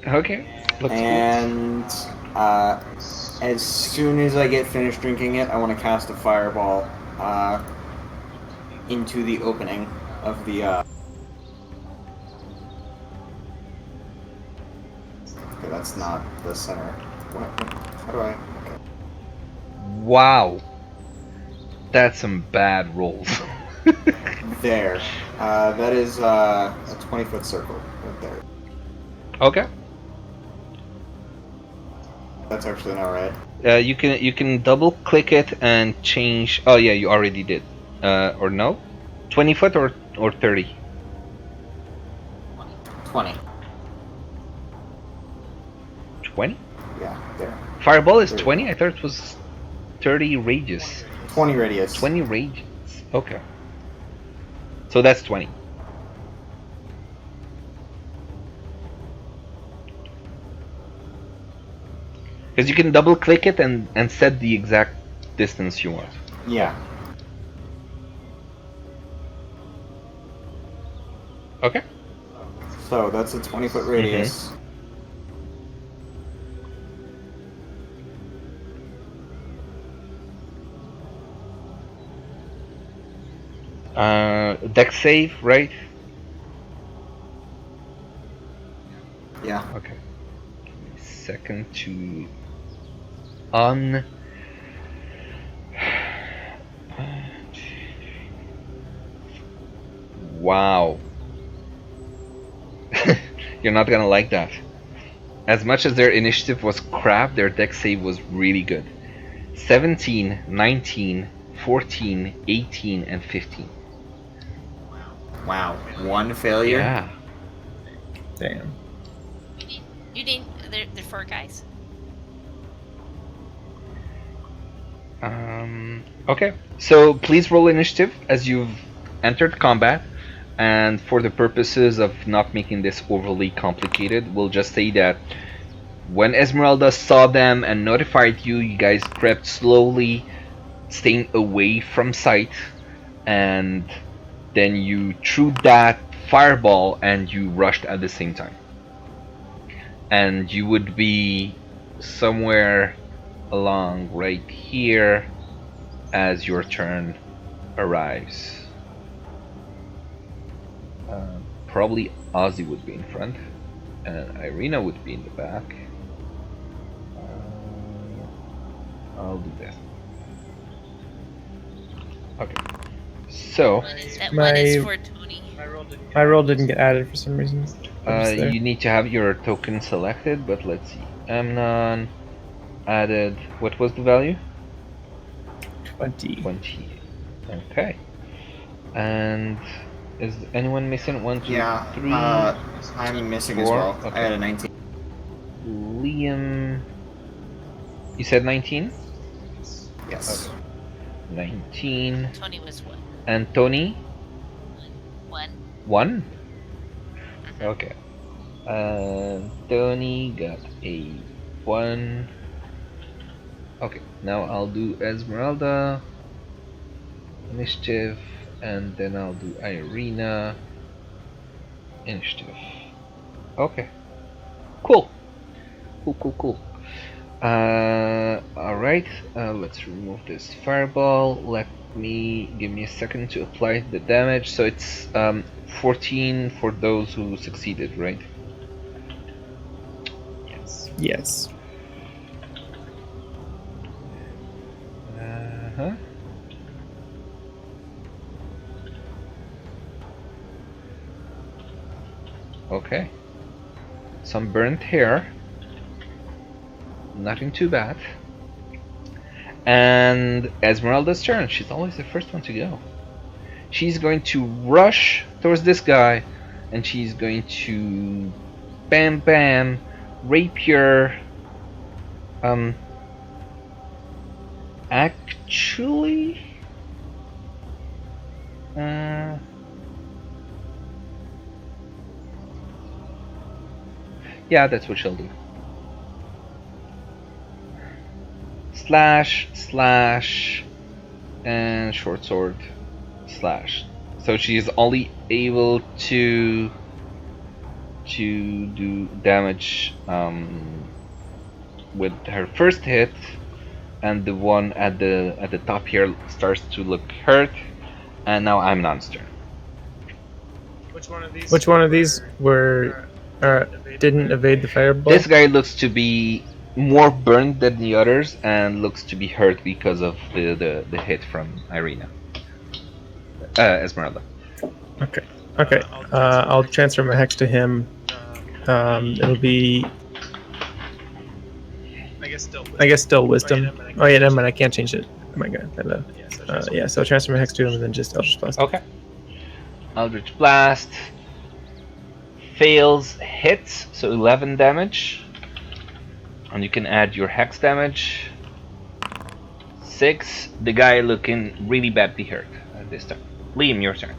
S1: Okay. Let's
S5: And as soon as I get finished drinking it, I want to cast a fireball into the opening of the. Okay, that's not the center. What? How do I? Okay.
S1: Wow. That's some bad rolls.
S5: There. That is a 20-foot circle right there.
S1: Okay.
S5: That's actually not right.
S1: You can double click it and change. Oh yeah, you already did. Or no? 20 foot or 30?
S5: 20.
S1: 20?
S5: Yeah, there.
S1: Fireball is
S5: There you
S1: 20? I thought it was 30 radius.
S5: 20 radius.
S1: 20 radius. Okay. So that's 20. Because you can double click it and set the exact distance you want.
S5: Yeah.
S1: Okay.
S5: So that's a 20-foot radius.
S1: Dex save, right?
S5: Yeah.
S1: Okay. Give me a second to un. Wow. You're not gonna like that. As much as their initiative was crap, their dex save was really good. 17, 19, 14, 18, and 15.
S5: Wow. One failure?
S1: Yeah.
S3: Damn.
S4: You need. They're 4 guys.
S1: Okay. So please roll initiative as you've entered combat. And for the purposes of not making this overly complicated, we'll just say that when Esmeralda saw them and notified you, you guys crept slowly, staying away from sight, and then you threw that fireball and you rushed at the same time. And you would be somewhere along right here as your turn arrives. Probably Ozzy would be in front, and Irina would be in the back. I'll do that. Okay. So
S4: That
S3: My-
S4: one is for Tony.
S3: My roll didn't get added for some reason.
S1: you need to have your token selected, but let's see. Amnon added. What was the value?
S3: 20.
S1: 20. Okay. And is anyone missing? 1, 2,
S5: Yeah.
S1: 3.
S5: I'm missing as
S1: 4.
S5: well.
S1: Okay.
S5: I had a 19.
S1: Liam. You said 19?
S5: Yes.
S1: 19.
S4: Tony was 1.
S1: And Tony?
S4: 1.
S1: 1? Okay. Tony got a 1. Okay, now I'll do Esmeralda. Initiative. And then I'll do Irina. Initiative. Okay. Cool. Cool. Alright. Let's remove this fireball. Give me a second to apply the damage. So it's 14 for those who succeeded, right?
S3: Yes.
S1: Uh-huh. Okay. Some burnt hair. Nothing too bad. And Esmeralda's turn. She's always the first one to go. She's going to rush towards this guy, and she's going to bam bam rapier. Actually, yeah, that's what she'll do. Slash, slash, and short sword, slash. So she's only able to do damage with her first hit, and the one at the top here starts to look hurt. And now I'm Nan's turn.
S3: Which one of these were didn't evade the fireball?
S1: This guy looks to be more burned than the others and looks to be hurt because of the hit from Irina. Esmeralda.
S3: Okay. Okay. I'll transfer my hex to him. It'll be, I guess, still wisdom. Oh yeah, never mind. I can't change it. Oh my god. Yeah. So I'll transfer my hex to him and then just Eldritch Blast.
S1: Okay. Eldritch Blast fails, hits, so 11 damage. And you can add your hex damage. 6. The guy looking really badly hurt at this time. Liam, your turn.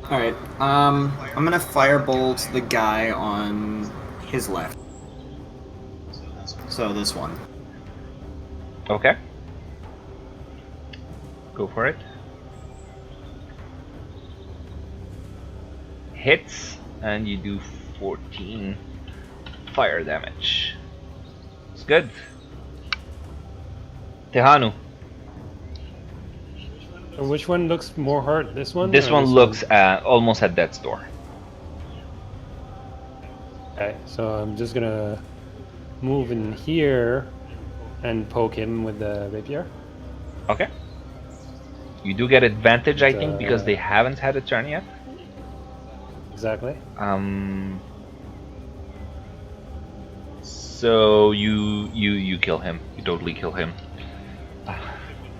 S5: Alright, I'm gonna firebolt the guy on his left. So this one.
S1: Okay. Go for it. Hits, and you do 14 fire damage. It's good. Tehanu.
S2: Which one looks more hurt? This one?
S1: This
S2: or
S1: one looks almost at death's door.
S2: Okay, so I'm just gonna move in here and poke him with the rapier.
S1: Okay. You do get advantage, I think, because they haven't had a turn yet.
S2: Exactly.
S1: So you kill him. You totally kill him.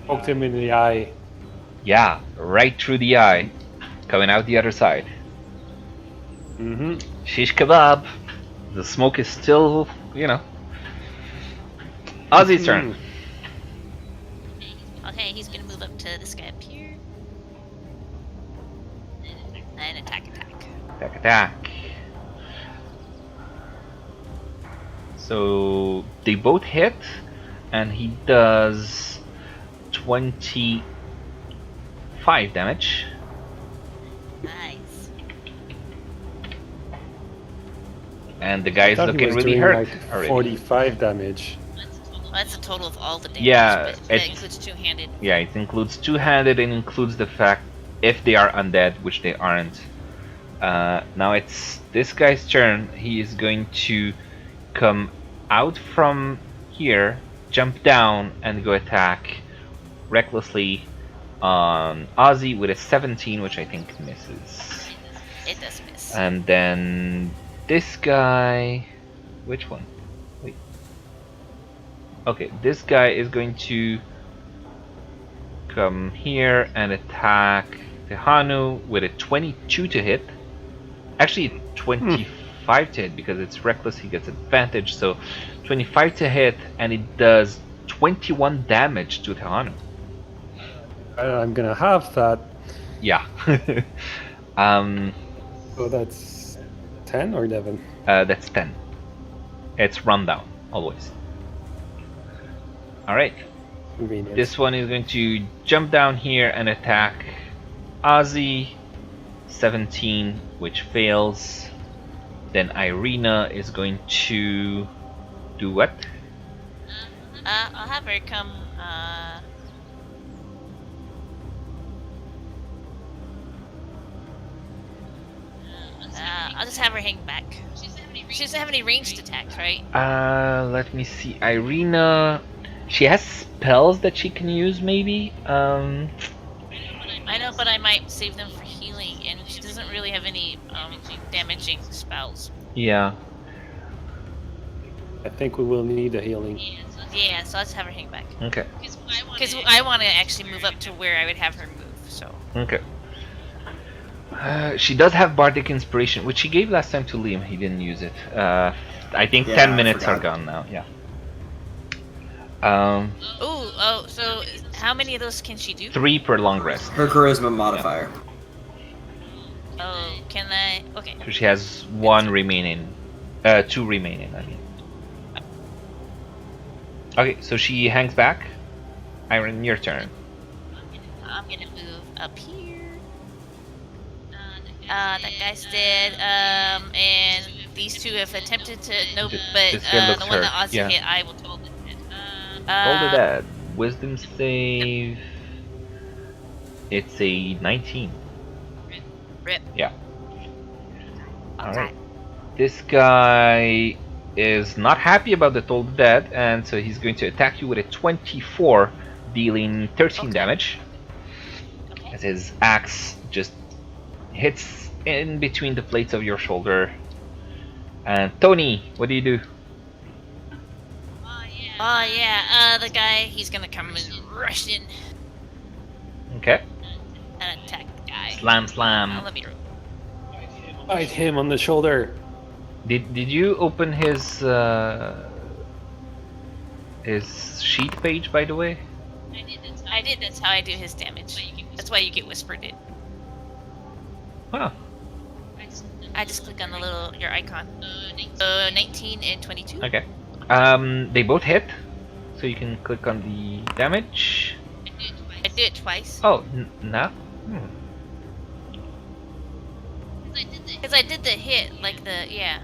S2: Poked him in the eye.
S1: Yeah, right through the eye, coming out the other side.
S2: Mm-hmm.
S1: Shish kebab. The smoke is still, Ozzy's turn.
S4: Okay, he's gonna move up to this guy up here. And attack.
S1: Attack. So they both hit, and he does 25 damage.
S4: Nice.
S1: And the guy is
S2: Thought he
S1: looking
S2: was
S1: really
S2: doing
S1: hurt
S2: like
S1: already.
S2: 45 damage.
S4: Well, that's a total of all the damage.
S1: Yeah,
S4: but that includes two-handed.
S1: Yeah, it includes two-handed and includes the fact if they are undead, which they aren't. Now it's this guy's turn. He is going to come out from here, jump down, and go attack recklessly on Ozzy with a 17, which I think misses.
S4: It does miss.
S1: And then this guy... Which one? Wait. Okay, this guy is going to come here and attack Tehanu with a 22 to hit. Actually, 25 to hit because it's reckless, he gets advantage. So 25 to hit, and it does 21 damage to Tehanu.
S2: I'm gonna have that.
S1: Yeah.
S2: So that's 10 or 11?
S1: That's 10. It's rundown, always. Alright.
S2: Convenient.
S1: This one is going to jump down here and attack Ozzy. 17, which fails. Then Irina is going to do what?
S4: I'll have her come. I'll just have her hang back. She doesn't have any ranged attacks, right?
S1: Let me see. Irina, she has spells that she can use, maybe.
S4: I know, but I might save them for healing, and she doesn't really have any damaging spells.
S1: Yeah.
S2: I think we will need a healing.
S4: Yeah, so let's have her hang back.
S1: Okay.
S4: Because I want to actually move up to where I would have her move. So.
S1: Okay. She does have Bardic Inspiration, which she gave last time to Liam. He didn't use it. I think
S5: Yeah,
S1: 10
S5: I
S1: minutes are
S5: forgot.
S1: gone now. Yeah.
S4: Oh, so how many of those can she do?
S1: 3 per long rest.
S5: Her charisma modifier.
S4: Oh, can I? Okay.
S1: So she has 1 remaining. 2 remaining, I mean. Okay, so she hangs back. Iron, your turn.
S4: I'm gonna move up here. That guy's dead. And these two have attempted to. Nope, but
S1: This guy looks
S4: the one that
S1: hurt,
S4: Ozzy
S1: yeah.
S4: hit, I will totally hit.
S1: Roll the dead. Wisdom save. It's a 19.
S4: Rip.
S1: Yeah.
S4: Okay.
S1: Alright. This guy is not happy about the Toll the Dead, and so he's going to attack you with a 24, dealing 13
S4: Okay.
S1: damage.
S4: Okay.
S1: As his axe just hits in between the plates of your shoulder. And Tony, what do you do?
S4: Oh yeah. The guy, he's gonna come and rush in
S1: Okay.
S4: and attack the guy.
S1: Slam, slam.
S4: Let me roll.
S2: Bite him on the shoulder.
S1: Did you open his sheet page, by the way?
S4: I did. That's how I do his damage. That's why you get whispered in.
S1: Huh.
S4: I just click on the little your icon. 19 and 22.
S1: Okay. They both hit, so you can click on the damage.
S4: I do it twice.
S1: Oh, no.
S4: Because I did the hit, like yeah.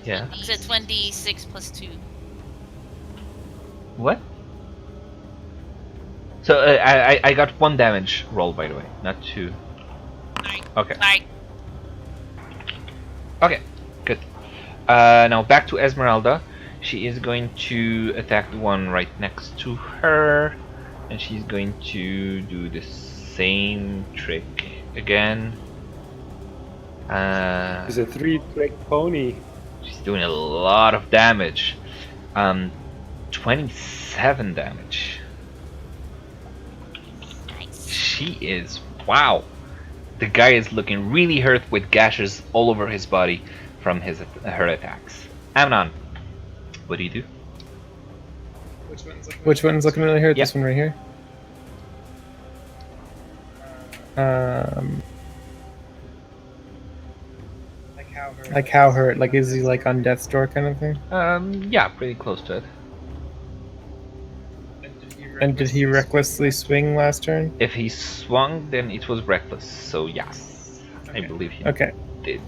S1: Yeah.
S4: It's a 1d6 plus 2.
S1: What? So I got 1 damage roll, by the way, not 2. Okay.
S4: Sorry.
S1: Okay. Good. Now back to Esmeralda. She is going to attack the one right next to her, and she's going to do the same trick again.
S2: He's a 3-trick pony.
S1: She's doing a lot of damage. 27 damage.
S4: Nice.
S1: She is, wow. The guy is looking really hurt with gashes all over his body from her attacks. Amnon, what do you do?
S3: Which one's looking really hurt?
S1: Yeah.
S3: This one right here. Like how hurt? Like is he like on death's door kind of thing?
S1: Yeah, pretty close to it.
S3: And did he recklessly swing last turn?
S1: If he swung, then it was reckless. So yes, I believe he
S3: Okay.
S1: did.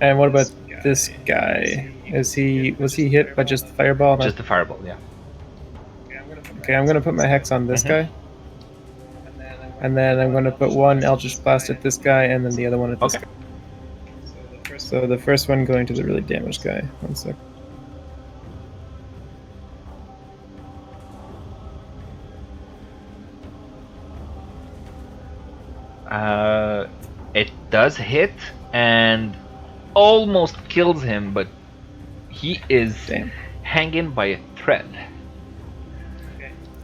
S3: And what about this guy? Was he hit by just the fireball?
S1: Just a fireball, yeah.
S3: Okay, I'm gonna put my hex on this
S1: Mhm.
S3: guy. And then I'm gonna put one Eldritch Blast at this guy and then the other one at this
S1: Okay.
S3: guy. So the first one going to the really damaged guy. One sec.
S1: It does hit and almost kills him, but he is
S3: Damn.
S1: hanging by a thread.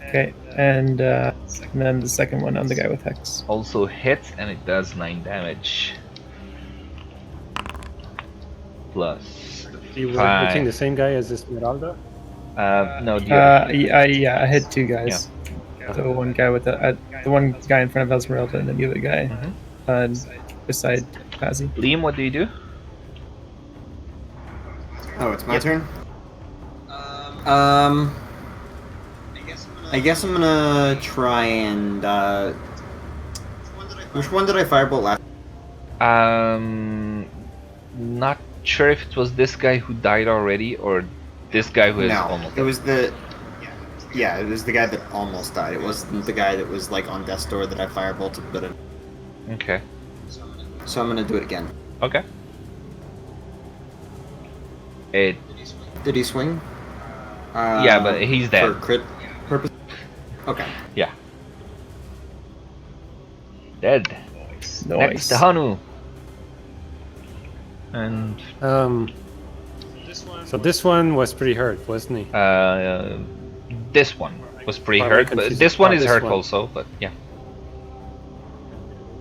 S3: Okay, and then the second one on the guy with hex.
S1: Also hits, and it does 9 damage. Plus
S2: You were
S1: 5.
S2: hitting the same guy as Esmeralda?
S1: No, the other.
S3: I hit two guys. The one guy with the one guy in front of Esmeralda, and then the other guy beside Pazzy.
S1: Liam, what do you do?
S5: Oh, it's my turn? I guess I'm gonna try and, which one did I firebolt last?
S1: Not sure if it was this guy who died already or this guy who is
S5: No,
S1: almost
S5: it was the... Yeah, it was the guy that almost died. It wasn't the guy that was, like, on death's door that I firebolted, but...
S1: Okay.
S5: So I'm gonna do it again.
S1: Okay. It.
S5: Did he swing?
S1: Yeah, but he's dead.
S5: For crit purpose? Okay.
S1: Yeah. Dead. Next
S3: Nice.
S1: to Hanu. And
S2: So this one was pretty hurt, wasn't he?
S1: This one was pretty
S2: Or am I
S1: hurt, but
S2: confusing
S1: this one
S2: about
S1: is
S2: this
S1: hurt
S2: one?
S1: also. But yeah.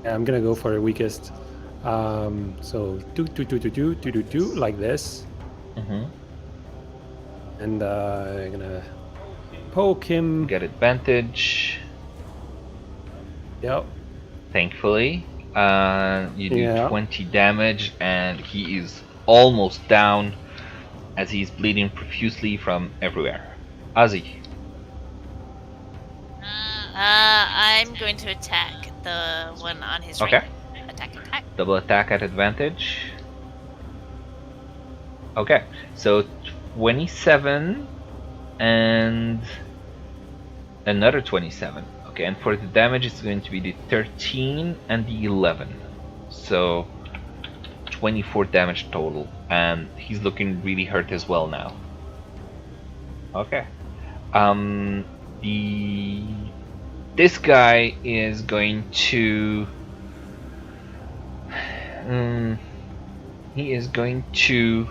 S2: Yeah, I'm gonna go for the weakest. So do like this,
S1: Mm-hmm.
S2: and I'm gonna poke him.
S1: Get advantage.
S2: Yep.
S1: Thankfully, you do
S2: Yeah.
S1: 20 damage, and he is almost down as he's bleeding profusely from everywhere. Ozzy.
S4: I'm going to attack the one on his
S1: Okay.
S4: right. Attack.
S1: Double attack at advantage. Okay, so 27 and another 27. Okay, and for the damage, it's going to be the 13 and the 11. So 24 damage total, and he's looking really hurt as well now. Okay. This guy is going to he is going to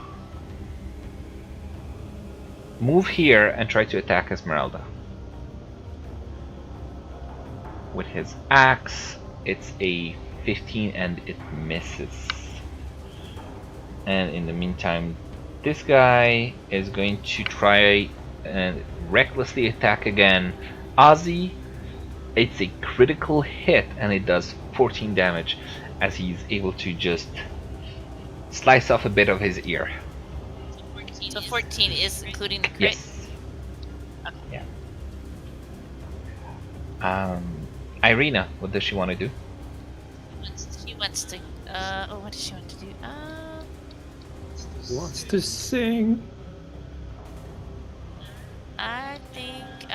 S1: move here and try to attack Esmeralda with his axe. It's a 15 and it misses. And in the meantime, this guy is going to try and recklessly attack again. Ozzy, it's a critical hit and it does 14 damage as he's able to just slice off a bit of his ear.
S4: So 14 is including the crit?
S1: Yes.
S4: Okay.
S1: Yeah. Irina, what does she want to do?
S4: She wants to. What does she want to do?
S2: He wants to sing.
S4: I think.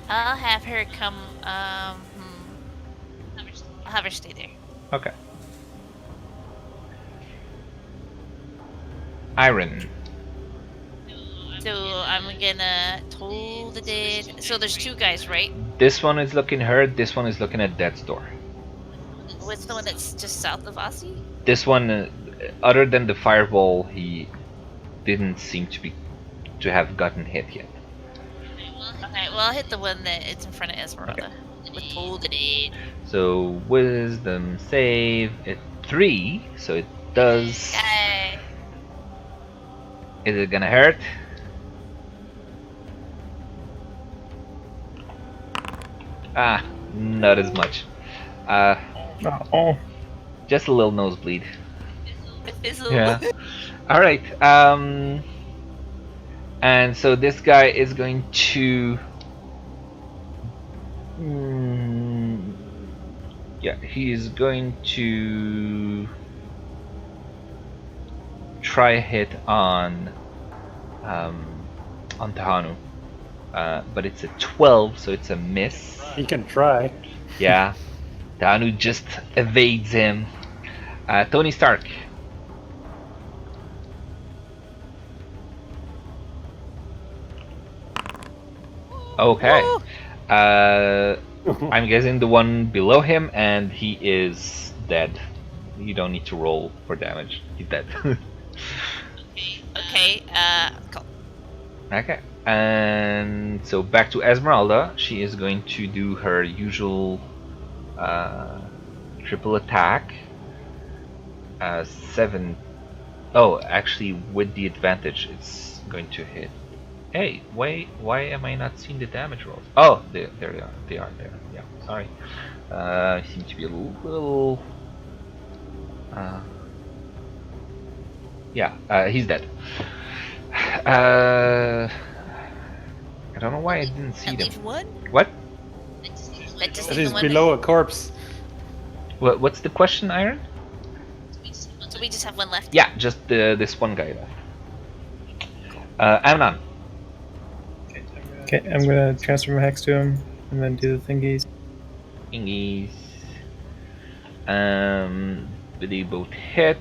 S4: I'll have her come. I'll have her stay there.
S1: Okay. Iron.
S4: So I'm gonna toll the dead. So there's two guys, right?
S1: This one is looking hurt, this one is looking at death's door.
S4: What's the one that's just south of Aussie?
S1: This one, other than the fireball, he didn't seem to have gotten hit yet.
S4: Okay, well I'll hit the one that it's in front of Esmeralda. With toll the dead.
S1: So wisdom save at 3, so it does.
S4: Yay!
S1: Is it gonna hurt? Ah, not as much.
S3: Oh,
S1: Just a little nosebleed.
S4: Fizzle.
S1: Yeah. All right. And so this guy is going to. Yeah, he is going to try a hit on Tahanu, but it's a 12, so it's a miss.
S2: He can try.
S1: Yeah, Tahanu just evades him. Tony Stark. Okay. I'm guessing the one below him, and he is dead. You don't need to roll for damage. He's dead.
S4: Okay, cool.
S1: Okay. And so back to Esmeralda. She is going to do her usual triple attack. 7. Oh, actually, with the advantage, it's going to hit. Hey, why am I not seeing the damage rolls? Oh, there they are. They are there. Yeah, sorry. Seem to be a little. Yeah, he's dead. I don't know why I didn't see them.
S4: Leave one?
S1: What?
S4: Let's just
S2: That
S4: leave
S2: is
S4: the one
S2: below a corpse.
S1: What's the question, Iron?
S4: So we just have one left.
S1: Yeah, just this one guy left. Amnon.
S3: okay. I'm gonna transfer my hex to him and then do the thingies.
S1: Thingies. They both hit.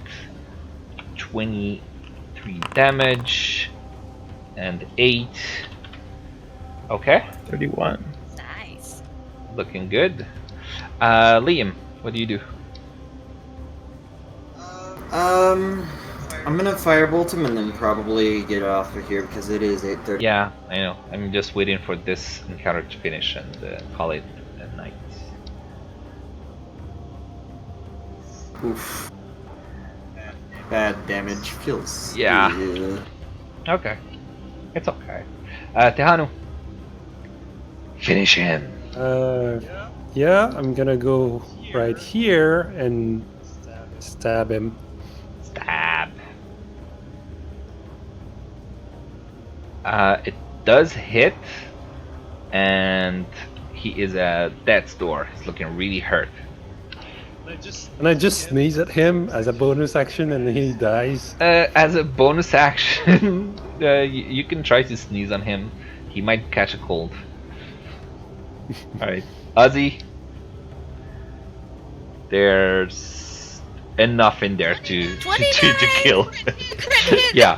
S1: 23 damage and 8. Okay,
S3: 31.
S4: Nice.
S1: looking good. Liam, what do you do?
S5: I'm gonna firebolt him and then probably get off of here because it is 8:30.
S1: Yeah, I know. I'm just waiting for this encounter to finish and call it a night.
S5: Oof. Bad damage. Feels.
S1: Yeah.
S5: Ugh.
S1: Okay. It's okay. Tehanu. Finish him.
S2: Yeah, I'm gonna go right here and stab him.
S1: Stab. It does hit, and he is at death's door. He's looking really hurt.
S2: And I just sneeze at him as a bonus action, and he dies.
S1: As a bonus action, you can try to sneeze on him. He might catch a cold. Alright. Ozzy. There's enough in there to kill. Yeah.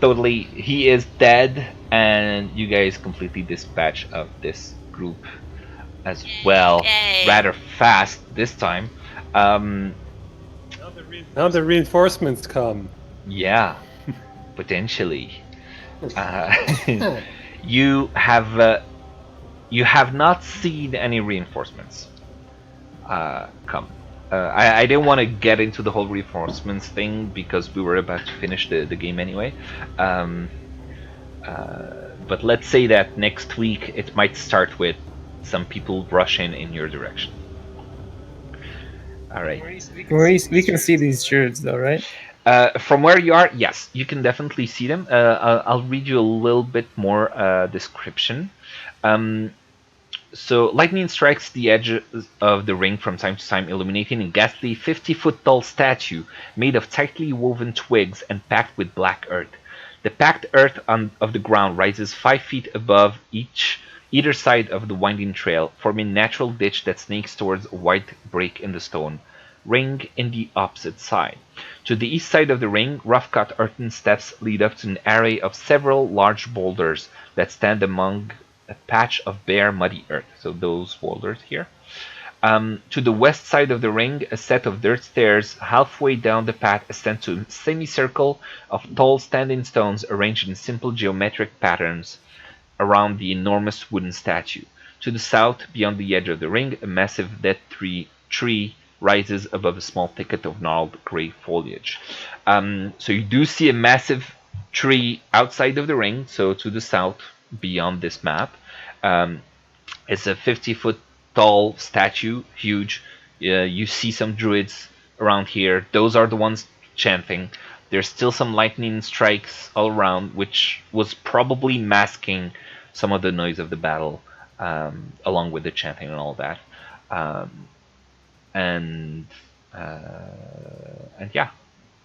S1: Totally. He is dead, and you guys completely dispatch of this group as well.
S4: Yay.
S1: Rather fast this time.
S2: Now the reinforcements come.
S1: Yeah, potentially. You have not seen any reinforcements come. I didn't want to get into the whole reinforcements thing because we were about to finish the game anyway. But let's say that next week it might start with some people rushing in your direction. All right.
S3: We can see these Druids though, right?
S1: From where you are, yes, you can definitely see them. I'll read you a little bit more description. So lightning strikes the edge of the ring from time to time, illuminating a ghastly 50-foot tall statue made of tightly woven twigs and packed with black earth. The packed earth of the ground rises 5 feet above either side of the winding trail, forming a natural ditch that snakes towards a wide break in the stone ring in the opposite side. To the east side of the ring, rough-cut earthen steps lead up to an array of several large boulders that stand among a patch of bare, muddy earth. So those boulders here. To the west side of the ring, a set of dirt stairs halfway down the path ascend to a semicircle of tall standing stones arranged in simple geometric patterns around the enormous wooden statue. To the south, beyond the edge of the ring, a massive dead tree rises above a small thicket of gnarled gray foliage. So you do see a massive tree outside of the ring, so to the south, beyond this map. It's a 50-foot tall statue, huge. You see some druids around here. Those are the ones chanting. There's still some lightning strikes all around, which was probably masking some of the noise of the battle, along with the chanting and all that. And yeah,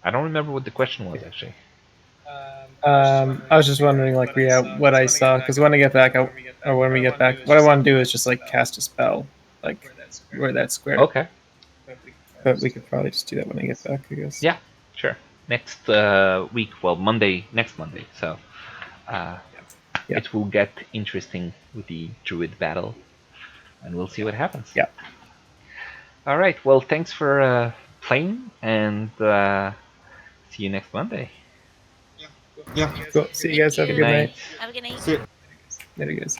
S1: I don't remember what the question was actually.
S3: I was just wondering, like, what I saw, because when we get back, what I want to do is just like cast a spell, like where that square.
S1: Okay.
S3: But we could probably just do that when I get back, I guess.
S1: Yeah, sure. Next week, well, next Monday. So it will get interesting with the druid battle, and we'll see what happens.
S3: Yeah.
S1: All right. Well, thanks for playing, and see you next Monday.
S5: Yeah.
S3: Cool. See you guys. Have a good night.
S4: Have a good night.
S5: See ya.
S3: Later, guys.